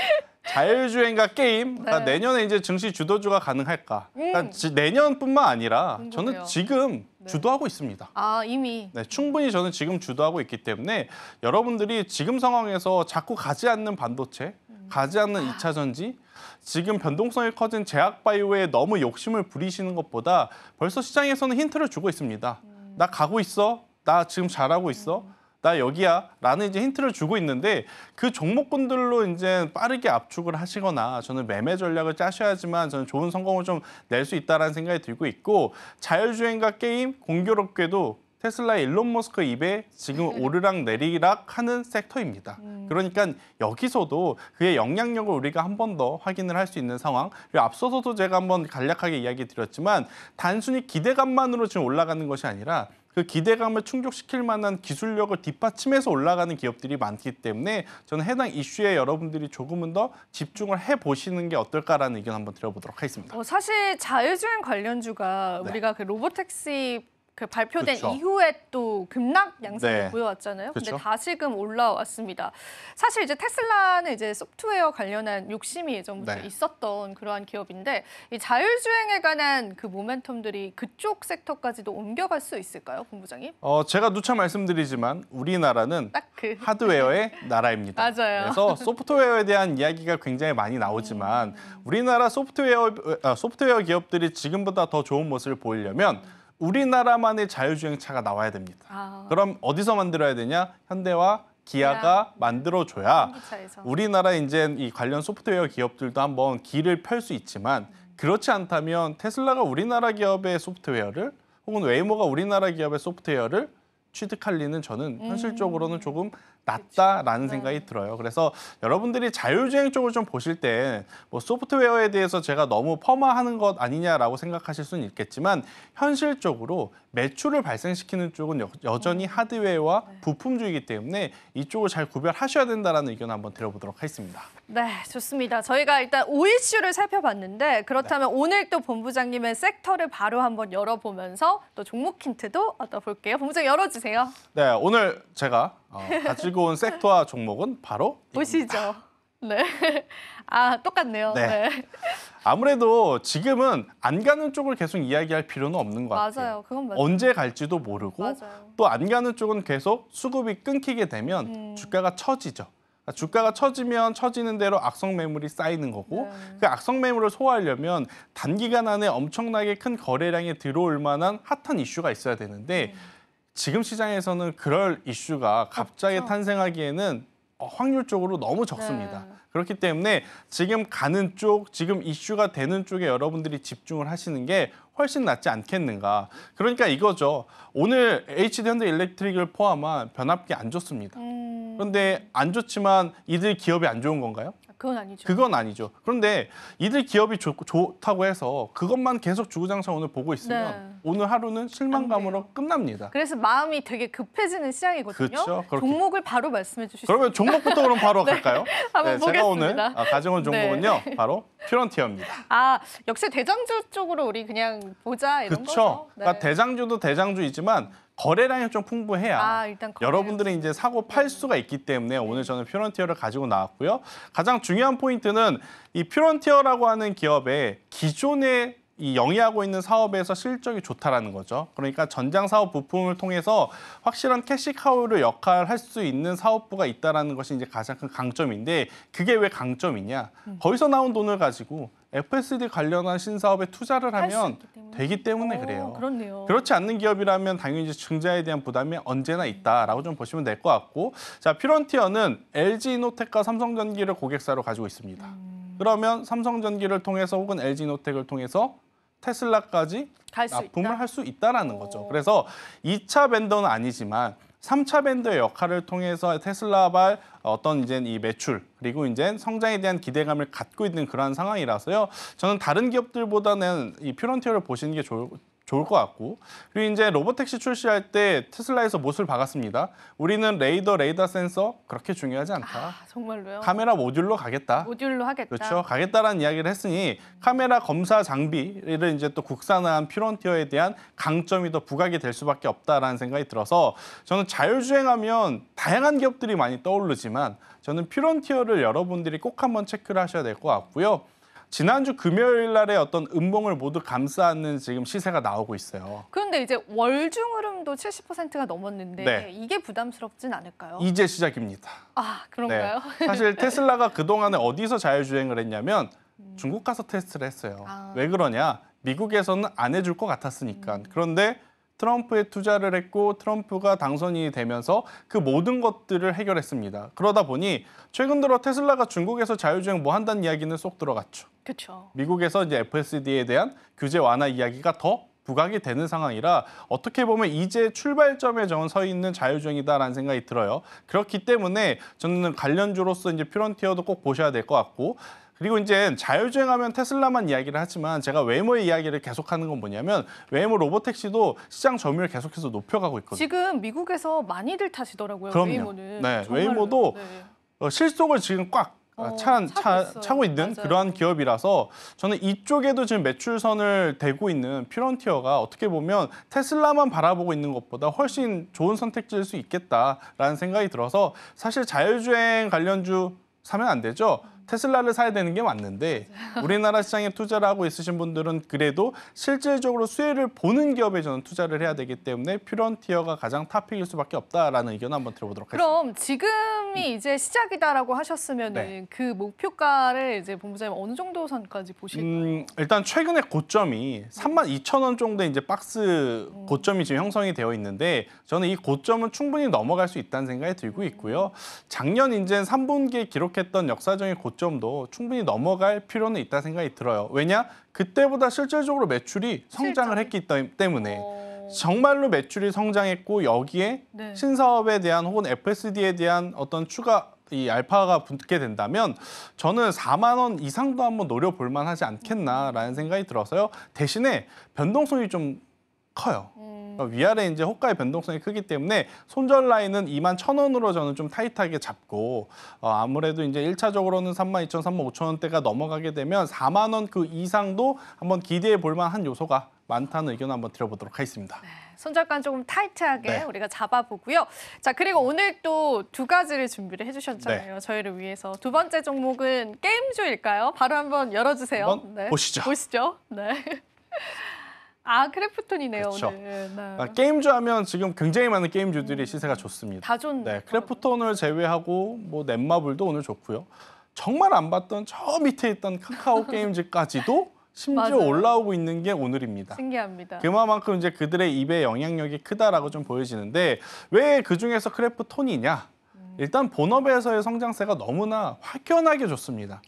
자율주행과 게임, 그러니까 내년에 이제 증시 주도주가 가능할까? 그러니까 내년뿐만 아니라 저는 지금 주도하고 있습니다. 아, 이미? 네, 충분히 저는 지금 주도하고 있기 때문에 여러분들이 지금 상황에서 자꾸 가지 않는 반도체, 가지 않는 2차 전지, 지금 변동성이 커진 제약바이오에 너무 욕심을 부리시는 것보다 벌써 시장에서는 힌트를 주고 있습니다. 나 가고 있어. 나 지금 잘하고 있어. 나 여기야 라는 이제 힌트를 주고 있는데 그 종목군들로 이제 빠르게 압축을 하시거나 저는 매매 전략을 짜셔야지만 저는 좋은 성공을 좀 낼 수 있다라는 생각이 들고 있고 자율주행과 게임 공교롭게도 테슬라의 일론 머스크 입에 지금 오르락 내리락 하는 섹터입니다. 그러니까 여기서도 그의 영향력을 우리가 한 번 더 확인을 할 수 있는 상황. 그리고 앞서서도 제가 한번 간략하게 이야기 드렸지만 단순히 기대감만으로 지금 올라가는 것이 아니라 그 기대감을 충족시킬 만한 기술력을 뒷받침해서 올라가는 기업들이 많기 때문에 저는 해당 이슈에 여러분들이 조금은 더 집중을 해보시는 게 어떨까라는 의견 한번 드려보도록 하겠습니다. 사실 자율주행 관련주가 우리가 그 로보택시 그 발표된 이후에 또 급락 양상을 보여왔잖아요. 근데 다시금 올라왔습니다. 사실 이제 테슬라는 이제 소프트웨어 관련한 욕심이 예전부터 있었던 그러한 기업인데 이 자율주행에 관한 그 모멘텀들이 그쪽 섹터까지도 옮겨갈 수 있을까요, 본부장님? 제가 누차 말씀드리지만 우리나라는 딱 그 하드웨어의 나라입니다. 맞아요. 그래서 소프트웨어에 대한 이야기가 굉장히 많이 나오지만 우리나라 소프트웨어 기업들이 지금보다 더 좋은 모습을 보이려면 우리나라만의 자율주행차가 나와야 됩니다. 그럼 어디서 만들어야 되냐? 현대와 기아가 만들어줘야 우리나라 이제 이 관련 소프트웨어 기업들도 한번 길을 펼 수 있지만 그렇지 않다면 테슬라가 우리나라 기업의 소프트웨어를 혹은 웨이모가 우리나라 기업의 소프트웨어를 취득할 리는 저는 현실적으로는 조금 낮다라는 생각이 들어요. 그래서 여러분들이 자율주행 쪽을 좀 보실 때 뭐 소프트웨어에 대해서 제가 너무 폄하하는 것 아니냐라고 생각하실 수는 있겠지만 현실적으로 매출을 발생시키는 쪽은 여전히 하드웨어와 부품주이기 때문에 이쪽을 잘 구별하셔야 된다는 의견 한번 드려보도록 하겠습니다. 네, 좋습니다. 저희가 일단 5이슈를 살펴봤는데 그렇다면 오늘 또 본부장님의 섹터를 바로 한번 열어보면서 또 종목 힌트도 얻어볼게요. 본부장 열어주세요. 네, 오늘 제가 가지고 온 섹터와 종목은 바로 보시죠. 네. 똑같네요. 네. 아무래도 지금은 안 가는 쪽을 계속 이야기할 필요는 없는 것 같아요. 맞아요. 그건 맞아요. 언제 갈지도 모르고 또 안 가는 쪽은 계속 수급이 끊기게 되면 주가가 처지죠. 주가가 처지면 처지는 대로 악성 매물이 쌓이는 거고 그 악성 매물을 소화하려면 단기간 안에 엄청나게 큰 거래량이 들어올 만한 핫한 이슈가 있어야 되는데 지금 시장에서는 그럴 이슈가 갑자기 탄생하기에는 확률적으로 너무 적습니다. 그렇기 때문에 지금 가는 쪽, 지금 이슈가 되는 쪽에 여러분들이 집중을 하시는 게 훨씬 낫지 않겠는가. 그러니까 이거죠. 오늘 HD 현대일렉트릭을 포함한 변압기 안 좋습니다. 그런데 안 좋지만 이들 기업이 안 좋은 건가요? 그건 아니죠. 그건 아니죠. 그런데 이들 기업이 좋다고 해서 그것만 계속 주구장창 오늘 보고 있으면 네. 오늘 하루는 실망감으로 끝납니다. 그래서 마음이 되게 급해지는 시장이거든요. 그렇죠. 그렇게. 종목을 바로 말씀해 주실 수 그러면 종목부터 그럼 바로 갈까요? 한번 제가 오늘 보겠습니다. 가져온 종목은요. 바로 퓨런티어입니다. 아, 역시 대장주 쪽으로 우리 그냥 보자 이런 그렇죠. 거죠. 그러니까 대장주도 대장주이지만 거래량이 좀 풍부해야 일단 여러분들이 이제 사고 팔 수가 있기 때문에 오늘 저는 퓨런티어를 가지고 나왔고요. 가장 중요한 포인트는 이 퓨런티어라고 하는 기업의 기존의 이 영위하고 있는 사업에서 실적이 좋다라는 거죠. 그러니까 전장 사업 부품을 통해서 확실한 캐시카우를 역할할 수 있는 사업부가 있다라는 것이 이제 가장 큰 강점인데 그게 왜 강점이냐? 거기서 나온 돈을 가지고 FSD 관련한 신사업에 투자를 하면 되기 때문에 그래요. 그렇네요. 그렇지 않는 기업이라면 당연히 이제 증자에 대한 부담이 언제나 있다라고 좀 보시면 될 것 같고, 자 퓨런티어는 LG이노텍과 삼성전기를 고객사로 가지고 있습니다. 그러면 삼성전기를 통해서 혹은 LG이노텍을 통해서 테슬라까지 납품을 할 수 있다라는 거죠. 그래서 2차 벤더는 아니지만 3차 벤더의 역할을 통해서 테슬라발 어떤 이제 이 매출 그리고 이제 성장에 대한 기대감을 갖고 있는 그러한 상황이라서요. 저는 다른 기업들보다는 이 퓨런티어를 보시는 게 좋을 것 같고, 그리고 이제 로보택시 출시할 때 테슬라에서 못을 박았습니다. 우리는 레이더 센서 그렇게 중요하지 않다. 정말로요? 카메라 모듈로 가겠다. 모듈로 하겠다. 그렇죠. 가겠다라는 이야기를 했으니 카메라 검사 장비를 이제 또 국산화한 퓨런티어에 대한 강점이 더 부각이 될 수밖에 없다라는 생각이 들어서 저는 자율주행하면 다양한 기업들이 많이 떠오르지만 저는 퓨런티어를 여러분들이 꼭 한번 체크를 하셔야 될 것 같고요. 지난주 금요일 날에 어떤 음봉을 모두 감싸는 지금 시세가 나오고 있어요. 그런데 이제 월중 흐름도 70%가 넘었는데 네. 이게 부담스럽진 않을까요? 이제 시작입니다. 그런가요? 네. 사실 테슬라가 그동안에 어디서 자율주행을 했냐면 중국 가서 테스트를 했어요. 왜 그러냐? 미국에서는 안 해줄 것 같았으니까. 그런데 트럼프에 투자를 했고 트럼프가 당선이 되면서 그 모든 것들을 해결했습니다. 그러다 보니 최근 들어 테슬라가 중국에서 자율주행 뭐 한다는 이야기는 쏙 들어갔죠. 그렇죠. 미국에서 이제 FSD에 대한 규제 완화 이야기가 더 부각이 되는 상황이라 어떻게 보면 이제 출발점에 저는 서 있는 자율주행이다라는 생각이 들어요. 그렇기 때문에 저는 관련주로서 이제 퓨런티어도 꼭 보셔야 될 것 같고, 그리고 이제 자율주행하면 테슬라만 이야기를 하지만 제가 웨이모의 이야기를 계속하는 건 뭐냐면 웨이모 로보택시도 시장 점유율을 계속해서 높여가고 있거든요. 지금 미국에서 많이들 타시더라고요. 그럼요. 웨이모는. 네, 정말로. 웨이모도 실속을 지금 꽉 차고 있는 맞아요. 그러한 기업이라서 저는 이쪽에도 지금 매출선을 대고 있는 퓨런티어가 어떻게 보면 테슬라만 바라보고 있는 것보다 훨씬 좋은 선택지일 수 있겠다라는 생각이 들어서 사실 자율주행 관련주 사면 안 되죠. 테슬라를 사야 되는 게 맞는데 우리나라 시장에 투자를 하고 있으신 분들은 그래도 실질적으로 수혜를 보는 기업에 저는 투자를 해야 되기 때문에 퓨런티어가 가장 탑픽일 수밖에 없다라는 의견 한번 들어보도록 하겠습니다. 그럼 지금이 이제 시작이다라고 하셨으면은 네. 그 목표가를 이제 본부장님 어느 정도 선까지 보실까요? 일단 최근에 고점이 32,000원 정도의 이제 박스 고점이 지금 형성이 되어 있는데 저는 이 고점은 충분히 넘어갈 수 있다는 생각이 들고 있고요. 작년 이제 3분기에 기록했던 역사적인 고점도 충분히 넘어갈 필요는 있다 생각이 들어요. 왜냐? 그때보다 실질적으로 매출이 성장을 했기 때문에 정말로 매출이 성장했고 여기에 네. 신사업에 대한 혹은 FSD에 대한 어떤 추가 이 알파가 붙게 된다면 저는 4만 원 이상도 한번 노려볼 만하지 않겠나라는 생각이 들어서요. 대신에 변동성이 좀 커요. 위아래 이제 호가의 변동성이 크기 때문에 손절 라인은 21,000원으로 저는 좀 타이트하게 잡고 아무래도 이제 1차적으로는 32,000, 35,000원대가 넘어가게 되면 4만 원 그 이상도 한번 기대해 볼 만한 요소가 많다는 의견 한번 드려보도록 하겠습니다. 손절가 조금 타이트하게 네. 우리가 잡아보고요. 자, 그리고 오늘 또 두 가지를 준비를 해주셨잖아요. 저희를 위해서. 두 번째 종목은 게임주일까요? 바로 한번 열어주세요. 한번 보시죠. 보시죠. 네. 크래프톤이네요, 그렇죠. 오늘. 네. 게임주 하면 지금 굉장히 많은 게임주들이 시세가 좋습니다. 다 좋네. 네, 크래프톤을 제외하고 뭐 넷마블도 오늘 좋고요. 정말 안 봤던 저 밑에 있던 카카오 게임즈까지도 심지어 맞아요. 올라오고 있는 게 오늘입니다. 신기합니다. 그만큼 이제 그들의 입의 영향력이 크다라고 좀 보여지는데 왜 그중에서 크래프톤이냐? 일단 본업에서의 성장세가 너무나 확연하게 좋습니다.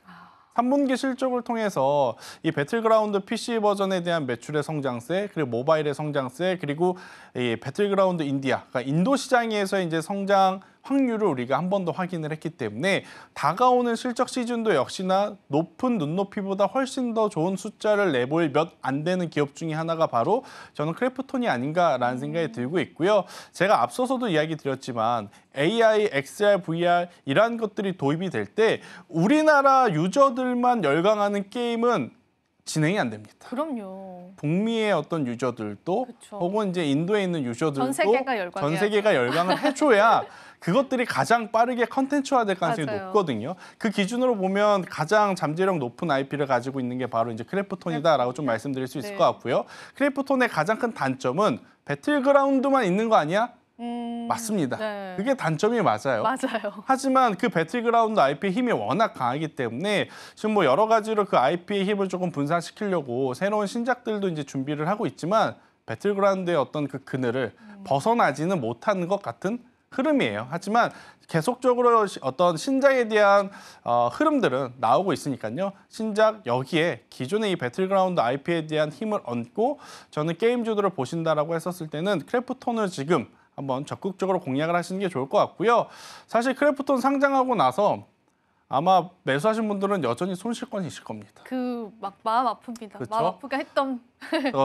3분기 실적을 통해서 이 배틀그라운드 PC 버전에 대한 매출의 성장세, 그리고 모바일의 성장세, 그리고 이 배틀그라운드 인디아, 그러니까 인도 시장에서 이제 성장 확률을 우리가 한 번 더 확인을 했기 때문에 다가오는 실적 시즌도 역시나 높은 눈높이보다 훨씬 더 좋은 숫자를 내보일 몇 안 되는 기업 중에 하나가 바로 저는 크래프톤이 아닌가라는 생각이 들고 있고요. 제가 앞서서도 이야기 드렸지만 AI, XR, VR 이러한 것들이 도입이 될 때 우리나라 유저들만 열광하는 게임은 진행이 안 됩니다. 그럼요. 북미의 어떤 유저들도 그쵸. 혹은 이제 인도에 있는 유저들도 전 세계가 열광을 해줘야 그것들이 가장 빠르게 컨텐츠화될 가능성이 맞아요. 높거든요. 그 기준으로 보면 가장 잠재력 높은 IP를 가지고 있는 게 바로 이제 크래프톤이다라고 좀 말씀드릴 수 있을 네. 것 같고요. 크래프톤의 가장 큰 단점은 배틀그라운드만 있는 거 아니야? 맞습니다. 네. 그게 단점이 맞아요. 맞아요. 하지만 그 배틀그라운드 IP의 힘이 워낙 강하기 때문에 지금 뭐 여러 가지로 그 IP의 힘을 조금 분산시키려고 새로운 신작들도 이제 준비를 하고 있지만 배틀그라운드의 어떤 그 그늘을 벗어나지는 못하는 것 같은 흐름이에요. 하지만 계속적으로 어떤 신작에 대한 흐름들은 나오고 있으니까요. 신작 여기에 기존의 이 배틀그라운드 IP에 대한 힘을 얹고 저는 게임주들을 보신다라고 했었을 때는 크래프톤을 지금 한번 적극적으로 공략을 하시는 게 좋을 것 같고요. 사실 크래프톤 상장하고 나서 아마 매수하신 분들은 여전히 손실권이 있을 겁니다. 그 막 마음 아픕니다. 그쵸? 마음 아프게 했던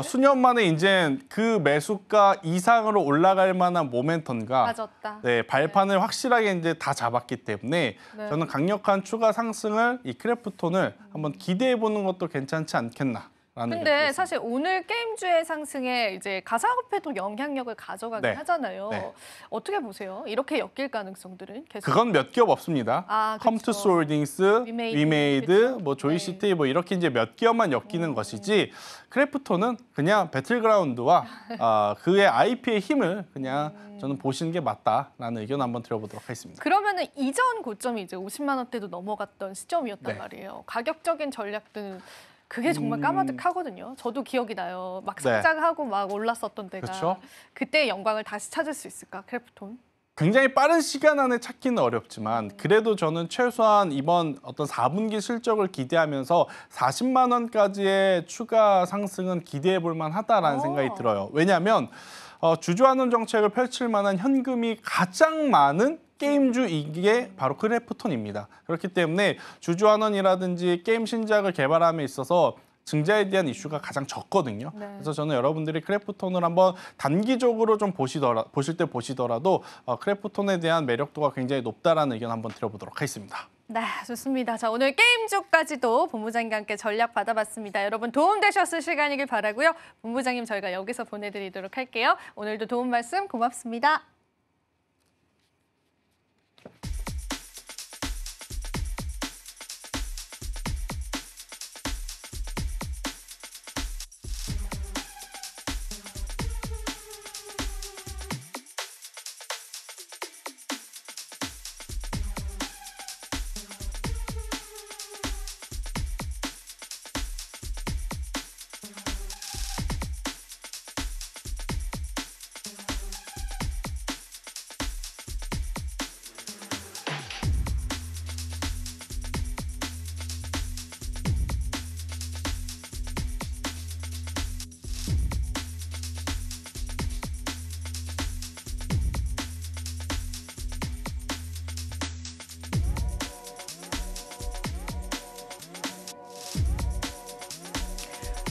수년 만에 이제 그 매수가 이상으로 올라갈 만한 모멘텀과 빠졌다. 네, 발판을 확실하게 이제 다 잡았기 때문에 네. 저는 강력한 추가 상승을 이 크래프톤을 한번 기대해 보는 것도 괜찮지 않겠나. 근데 사실 오늘 게임주의 상승에 이제 가상화폐도 영향력을 가져가긴 네. 하잖아요. 네. 어떻게 보세요? 이렇게 엮일 가능성들은 계속. 그건 몇 기업 없습니다. 아, 컴투스 홀딩스, 위메이드, 위메이드, 그쵸? 뭐 조이시티 네. 뭐 이렇게 이제 몇 기업만 엮이는 것이지 크래프톤은 그냥 배틀그라운드와 그의 IP의 힘을 그냥 저는 보시는 게 맞다라는 의견 한번 드려보도록 하겠습니다. 그러면은 이전 고점이 이제 50만 원대도 넘어갔던 시점이었단 네. 말이에요. 가격적인 전략들은 그게 정말 까마득하거든요. 저도 기억이 나요. 막 상장하고 막 올랐었던 때가. 그쵸? 그때의 영광을 다시 찾을 수 있을까, 크래프톤? 굉장히 빠른 시간 안에 찾기는 어렵지만 그래도 저는 최소한 이번 어떤 4분기 실적을 기대하면서 40만 원까지의 추가 상승은 기대해 볼 만하다라는 생각이 들어요. 왜냐하면 주주환원 정책을 펼칠 만한 현금이 가장 많은 게임주 이게 바로 크래프톤입니다. 그렇기 때문에 주주환원이라든지 게임 신작을 개발함에 있어서 증자에 대한 이슈가 가장 적거든요. 네. 그래서 저는 여러분들이 크래프톤을 한번 단기적으로 좀 보실 때 보시더라도 크래프톤에 대한 매력도가 굉장히 높다라는 의견 한번 드려보도록 하겠습니다. 네, 좋습니다. 자, 오늘 게임주까지도 본부장님과 함께 전략 받아봤습니다. 여러분 도움되셨을 시간이길 바라고요. 본부장님 저희가 여기서 보내드리도록 할게요. 오늘도 도움 말씀 고맙습니다.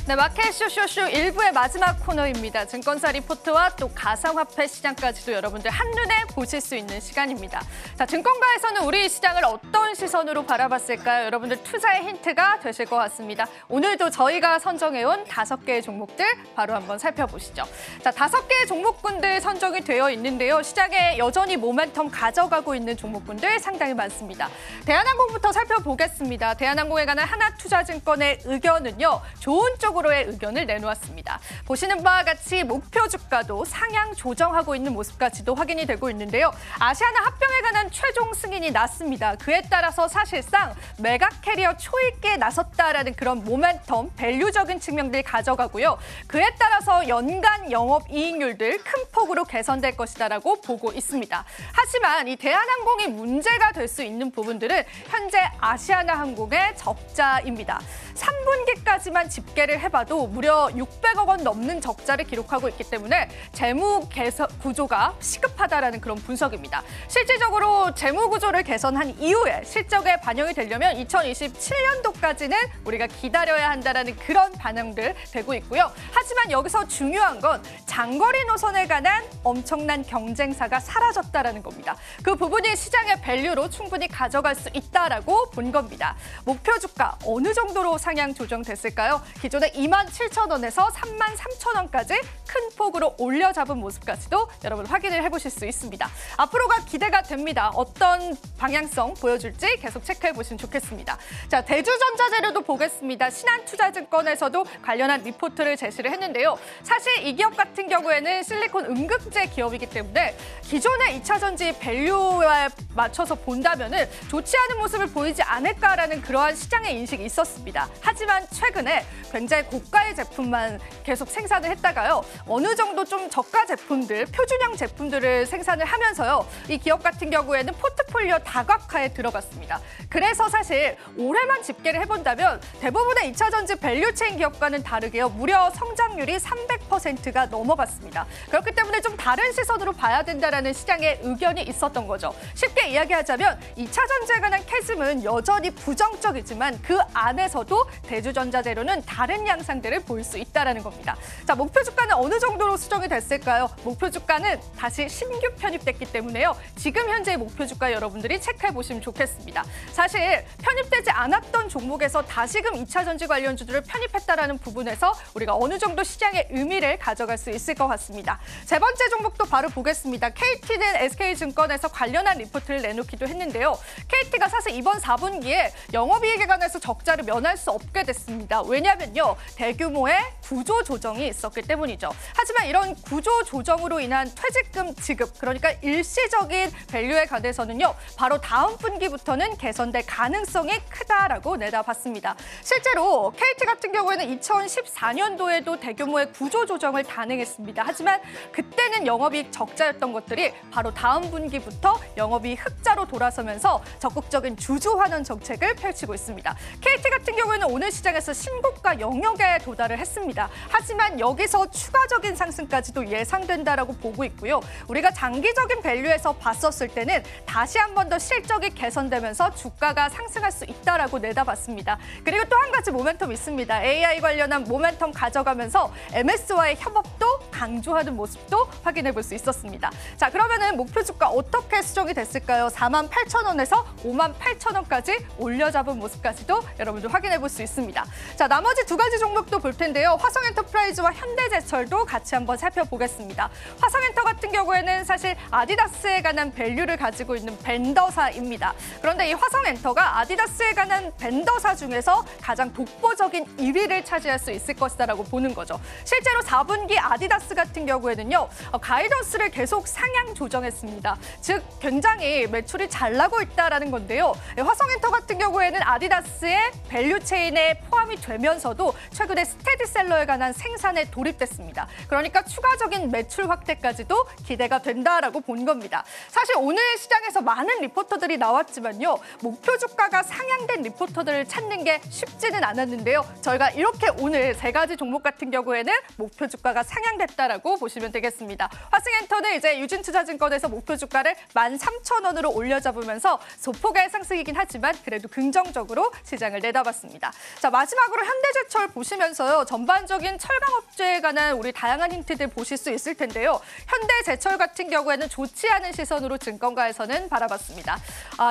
네, 마켓 쇼쇼쇼 1부의 마지막 코너입니다. 증권사 리포트와 또 가상화폐 시장까지도 여러분들 한눈에 보실 수 있는 시간입니다. 자, 증권가에서는 우리 시장을 어떤 시선으로 바라봤을까요? 여러분들 투자의 힌트가 되실 것 같습니다. 오늘도 저희가 선정해온 5개의 종목들 바로 한번 살펴보시죠. 자, 5개의 종목군들 선정이 되어 있는데요. 시장에 여전히 모멘텀 가져가고 있는 종목군들 상당히 많습니다. 대한항공부터 살펴보겠습니다. 대한항공에 관한 하나투자증권의 의견은요. 좋은 쪽으로의 의견을 내놓았습니다. 보시는 바와 같이 목표 주가도 상향 조정하고 있는 모습까지도 확인이 되고 있는데요. 아시아나 합병에 관한 최종 승인이 났습니다. 그에 따라서 사실상 메가 캐리어 초입기에 나섰다라는 그런 모멘텀, 밸류적인 측면들이 가져가고요. 그에 따라서 연간 영업이익률들 큰 폭으로 개선될 것이다라고 보고 있습니다. 하지만 이 대한항공이 문제가 될 수 있는 부분들은 현재 아시아나항공의 적자입니다. 3분기까지만 집계를 해봐도 무려 600억 원 넘는 적자를 기록하고 있기 때문에 재무 개선 구조가 시급하다라는 그런 분석입니다. 실질적으로 재무 구조를 개선한 이후에 실적에 반영이 되려면 2027년도까지는 우리가 기다려야 한다라는 그런 반영들 되고 있고요. 하지만 여기서 중요한 건 장거리 노선에 관한 엄청난 경쟁사가 사라졌다라는 겁니다. 그 부분이 시장의 밸류로 충분히 가져갈 수 있다라고 본 겁니다. 목표 주가 어느 정도로 상향 조정됐을까요? 기존에 27,000원에서 33,000원까지 큰 폭으로 올려 잡은 모습까지도 여러분 확인을 해보실 수 있습니다. 앞으로가 기대가 됩니다. 어떤 방향성 보여줄지 계속 체크해 보시면 좋겠습니다. 자, 대주전자재료도 보겠습니다. 신한투자증권에서도 관련한 리포트를 제시를 했는데요. 사실 이 기업 같은 경우에는 실리콘 음극재 기업이기 때문에 기존의 2차 전지 밸류에 맞춰서 본다면은 좋지 않은 모습을 보이지 않을까라는 그러한 시장의 인식이 있었습니다. 하지만 최근에 굉장히 고가의 제품만 계속 생산을 했다가요. 어느 정도 좀 저가 제품들, 표준형 제품들을 생산을 하면서요. 이 기업 같은 경우에는 포트폴리오 다각화에 들어갔습니다. 그래서 사실 올해만 집계를 해본다면 대부분의 2차 전지 밸류체인 기업과는 다르게요. 무려 성장률이 300%가 넘어갔습니다. 그렇기 때문에 좀 다른 시선으로 봐야 된다라는 시장의 의견이 있었던 거죠. 쉽게 이야기하자면 2차 전지에 관한 캐즘은 여전히 부정적이지만 그 안에서도 대주전자재료는 다른 양상들을 볼 수 있다는 겁니다. 자, 목표 주가는 어느 정도로 수정이 됐을까요? 목표 주가는 다시 신규 편입됐기 때문에요. 지금 현재의 목표 주가 여러분들이 체크해 보시면 좋겠습니다. 사실 편입되지 않았던 종목에서 다시금 2차 전지 관련주들을 편입했다라는 부분에서 우리가 어느 정도 시장의 의미를 가져갈 수 있을 것 같습니다. 세 번째 종목도 바로 보겠습니다. KT는 SK증권에서 관련한 리포트를 내놓기도 했는데요. KT가 사실 이번 4분기에 영업이익에 관해서 적자를 면할 수 없게 됐습니다. 왜냐하면요. 대규모의 구조 조정이 있었기 때문이죠. 하지만 이런 구조 조정으로 인한 퇴직금 지급, 그러니까 일시적인 밸류에 관해서는요. 바로 다음 분기부터는 개선될 가능성이 크다라고 내다봤습니다. 실제로 KT 같은 경우에는 2014년도에도 대규모의 구조 조정을 단행했습니다. 하지만 그때는 영업이익 적자였던 것들이 바로 다음 분기부터 영업이익 흑자로 돌아서면서 적극적인 주주 환원 정책을 펼치고 있습니다. KT 같은 경우에는 오늘 시장에서 신고가 영역에 도달을 했습니다. 하지만 여기서 추가적인 상승까지도 예상된다라고 보고 있고요. 우리가 장기적인 밸류에서 봤었을 때는 다시 한 번 더 실적이 개선되면서 주가가 상승할 수 있다라고 내다봤습니다. 그리고 또 한 가지 모멘텀 있습니다. AI 관련한 모멘텀 가져가면서 MS와의 협업도 강조하는 모습도 확인해 볼 수 있었습니다. 자, 그러면은 목표 주가 어떻게 수정이 됐을까요? 48,000원에서 58,000원까지 올려잡은 모습까지도 여러분들 확인해 볼 수 있습니다. 자, 나머지 두 가지 종목도 볼 텐데요. 화성엔터프라이즈와 현대제철도 같이 한번 살펴보겠습니다. 화성엔터 같은 경우에는 사실 아디다스에 관한 밸류를 가지고 있는 벤더사입니다. 그런데 이 화성엔터가 아디다스에 관한 벤더사 중에서 가장 독보적인 1위를 차지할 수 있을 것이다라고 보는 거죠. 실제로 4분기 아디다스 같은 경우에는요. 가이던스를 계속 상향 조정했습니다. 즉 굉장히 매출이 잘 나고 있다라는 건데요. 화성엔터 같은 경우에는 아디다스의 밸류 체인에 포함이 되면서도 최근에 스테디셀러에 관한 생산에 돌입됐습니다. 그러니까 추가적인 매출 확대까지도 기대가 된다라고 본 겁니다. 사실 오늘 시장에서 많은 리포터들이 나왔지만요. 목표 주가가 상향된 리포터들을 찾는 게 쉽지는 않았는데요. 저희가 이렇게 오늘 세 가지 종목 같은 경우에는 목표 주가가 상향됐다라고 보시면 되겠습니다. 화승엔터는 이제 유진투자증권에서 목표 주가를 13,000원으로 올려잡으면서 소폭의 상승이긴 하지만 그래도 긍정적으로 시장을 내다봤습니다. 자, 마지막으로 현대제철 보시면서요. 전반적인 철강업체에 관한 우리 다양한 힌트들 보실 수 있을 텐데요. 현대제철 같은 경우에는 좋지 않은 시선으로 증권가에서는 바라봤습니다.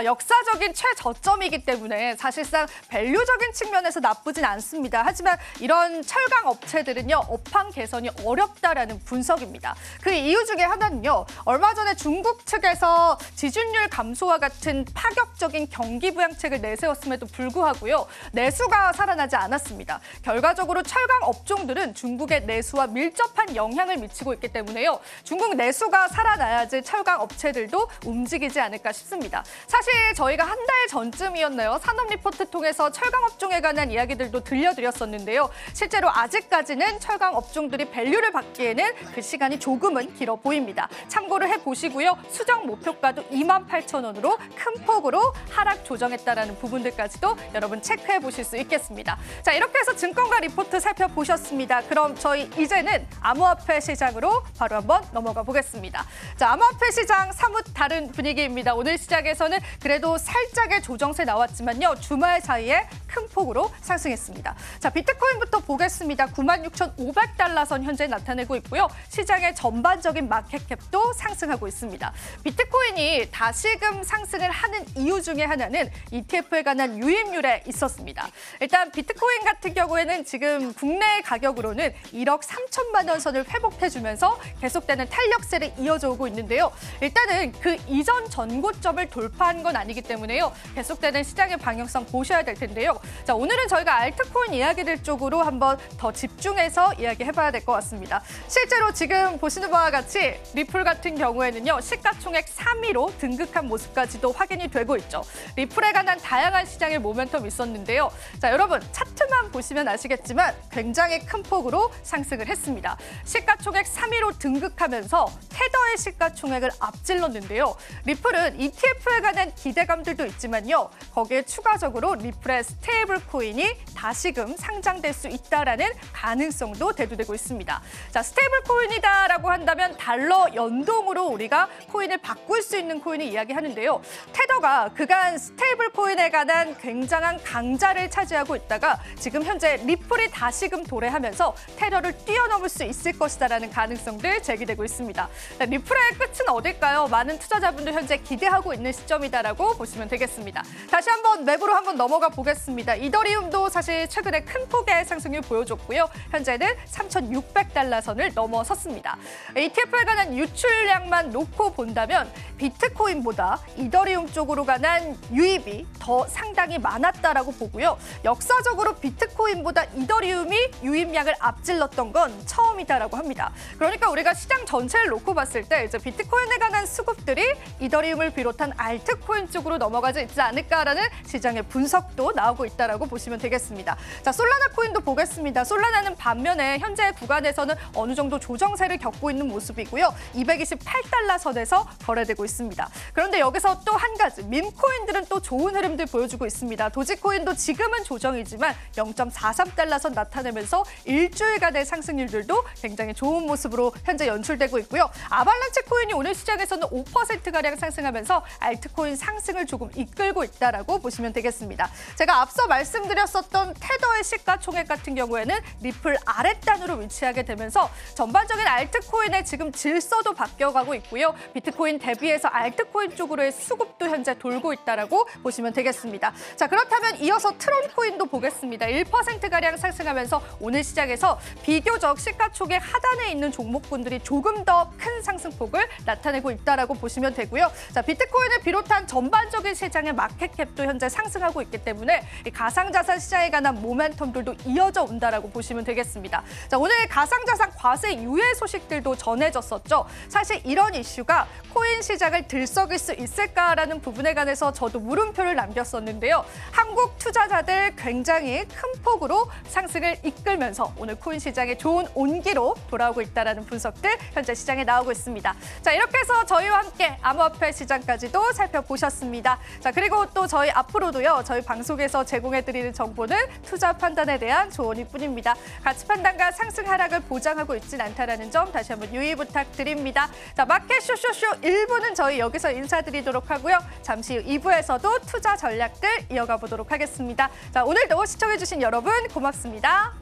역사적인 최저점이기 때문에 사실상 밸류적인 측면에서 나쁘진 않습니다. 하지만 이런 철강 업체들은요. 업황 개선이 어렵다라는 분석입니다. 그 이유 중에 하나는요. 얼마 전에 중국 측에서 지준율 감소와 같은 파격적인 경기 부양책을 내세웠음에도 불구하고요. 내수가 살아나지 않았습니다. 결과적으로 철강 업종들은 중국의 내수와 밀접한 영향을 미치고 있기 때문에요. 중국 내수가 살아나야지 철강 업체들도 움직이고 움직이지 않을까 싶습니다. 사실 저희가 한 달 전쯤이었나요? 산업 리포트 통해서 철강 업종에 관한 이야기들도 들려드렸었는데요. 실제로 아직까지는 철강 업종들이 밸류를 받기에는 그 시간이 조금은 길어 보입니다. 참고를 해보시고요. 수정 목표가도 28,000원으로 큰 폭으로 하락 조정했다라는 부분들까지도 여러분 체크해 보실 수 있겠습니다. 자, 이렇게 해서 증권가 리포트 살펴보셨습니다. 그럼 저희 이제는 암호화폐 시장으로 바로 한번 넘어가 보겠습니다. 자, 암호화폐 시장 사뭇 다른 분위기입니다. 오늘 시장에서는 그래도 살짝의 조정세 나왔지만요. 주말 사이에 큰 폭으로 상승했습니다. 자, 비트코인부터 보겠습니다. 96,500달러 선 현재 나타내고 있고요. 시장의 전반적인 마켓캡도 상승하고 있습니다. 비트코인이 다시금 상승을 하는 이유 중에 하나는 ETF에 관한 유입률에 있었습니다. 일단 비트코인 같은 경우에는 지금 국내 가격으로는 1억 3천만 원 선을 회복해주면서 계속되는 탄력세를 이어져 오고 있는데요. 일단은 그 이전 전고점을 돌파한 건 아니기 때문에요. 계속되는 시장의 방향성 보셔야 될 텐데요. 자, 오늘은 저희가 알트코인 이야기들 쪽으로 한번 더 집중해서 이야기해봐야 될 것 같습니다. 실제로 지금 보시는 바와 같이 리플 같은 경우에는요. 시가총액 3위로 등극한 모습까지도 확인이 되고 있죠. 리플에 관한 다양한 시장의 모멘텀이 있었는데요. 자, 여러분 차트만 보시면 아시겠지만 굉장히 큰 폭으로 상승을 했습니다. 시가총액 3위로 등극하면서 테더의 시가총액을 앞질렀는데요. 리플은 ETF에 관한 기대감들도 있지만요. 거기에 추가적으로 리플의 스테이블 코인이 다시금 상장될 수 있다라는 가능성도 대두되고 있습니다. 자, 스테이블 코인이다라고 한다면 달러 연동으로 우리가 코인을 바꿀 수 있는 코인을 이야기하는데요. 테더가 그간 스테이블 코인에 관한 굉장한 강자를 차지하고 있다가 지금 현재 리플이 다시금 도래하면서 테더를 뛰어넘을 수 있을 것이다라는 가능성들 제기되고 있습니다. 자, 리플의 끝은 어딜까요? 많은 투자자분들 현재 기대하고 있는 시점이다라고 보시면 되겠습니다. 다시 한번 맵으로 한번 넘어가 보겠습니다. 이더리움도 사실 최근에 큰 폭의 상승을 보여줬고요. 현재는 3,600달러 선을 넘어섰습니다. ETF에 관한 유출량만 놓고 본다면 비트코인보다 이더리움 쪽으로 관한 유입이 더 상당히 많았다라고 보고요. 역사적으로 비트코인보다 이더리움이 유입량을 앞질렀던 건 처음이다라고 합니다. 그러니까 우리가 시장 전체를 놓고 봤을 때 이제 비트코인에 관한 수급들이 이더리움을 비롯한 알트코인 쪽으로 넘어가지 있지 않을까라는 시장의 분석도 나오고 있다라고 보시면 되겠습니다. 자, 솔라나 코인도 보겠습니다. 솔라나는 반면에 현재 구간에서는 어느 정도 조정세를 겪고 있는 모습이고요. 228달러 선에서 거래되고 있습니다. 그런데 여기서 또 한 가지 밈코인들은 또 좋은 흐름들 보여주고 있습니다. 도지코인도 지금은 조정이지만 0.43달러 선 나타내면서 일주일간의 상승률들도 굉장히 좋은 모습으로 현재 연출되고 있고요. 아발란체 코인이 오늘 시장에서는 5%가량 상승하면서 알트코인 상승을 조금 이끌고 있다라고 보시면 되겠습니다. 제가 앞서 말씀드렸었던 테더의 시가총액 같은 경우에는 리플 아랫단으로 위치하게 되면서 전반적인 알트코인의 지금 질서도 바뀌어가고 있고요. 비트코인 대비해서 알트코인 쪽으로의 수급도 현재 돌고 있다라고 보시면 되겠습니다. 자, 그렇다면 이어서 트론코인도 보겠습니다. 1%가량 상승하면서 오늘 시장에서 비교적 시가총액 하단에 있는 종목군들이 조금 더 큰 상승폭을 나타내고 있다라고 보시면 되고요. 자, 비트코인을 비롯한 전반적인 시장의 마켓캡도 현재 상승하고 있기 때문에 이 가상자산 시장에 관한 모멘텀들도 이어져 온다라고 보시면 되겠습니다. 자, 오늘 가상자산 과세 유예 소식들도 전해졌었죠. 사실 이런 이슈가 코인 시장을 들썩일 수 있을까라는 부분에 관해서 저도 물음표를 남겼었는데요. 한국 투자자들 굉장히 큰 폭으로 상승을 이끌면서 오늘 코인 시장에 좋은 온기로 돌아오고 있다는 분석들 현재 시장에 나오고 있습니다. 자, 이렇게 해서 저희와 함께 암호화폐 시장까지도 살펴보셨습니다. 자, 그리고 또 저희 앞으로도요. 저희 방송에서 제공해드리는 정보는 투자 판단에 대한 조언일 뿐입니다. 가치 판단과 상승 하락을 보장하고 있진 않다는 점 다시 한번 유의 부탁드립니다. 자, 마켓 쇼쇼쇼 1부는 저희 여기서 인사드리도록 하고요. 잠시 후 2부에서도 투자 전략들 이어가 보도록 하겠습니다. 자, 오늘도 시청해주신 여러분 고맙습니다.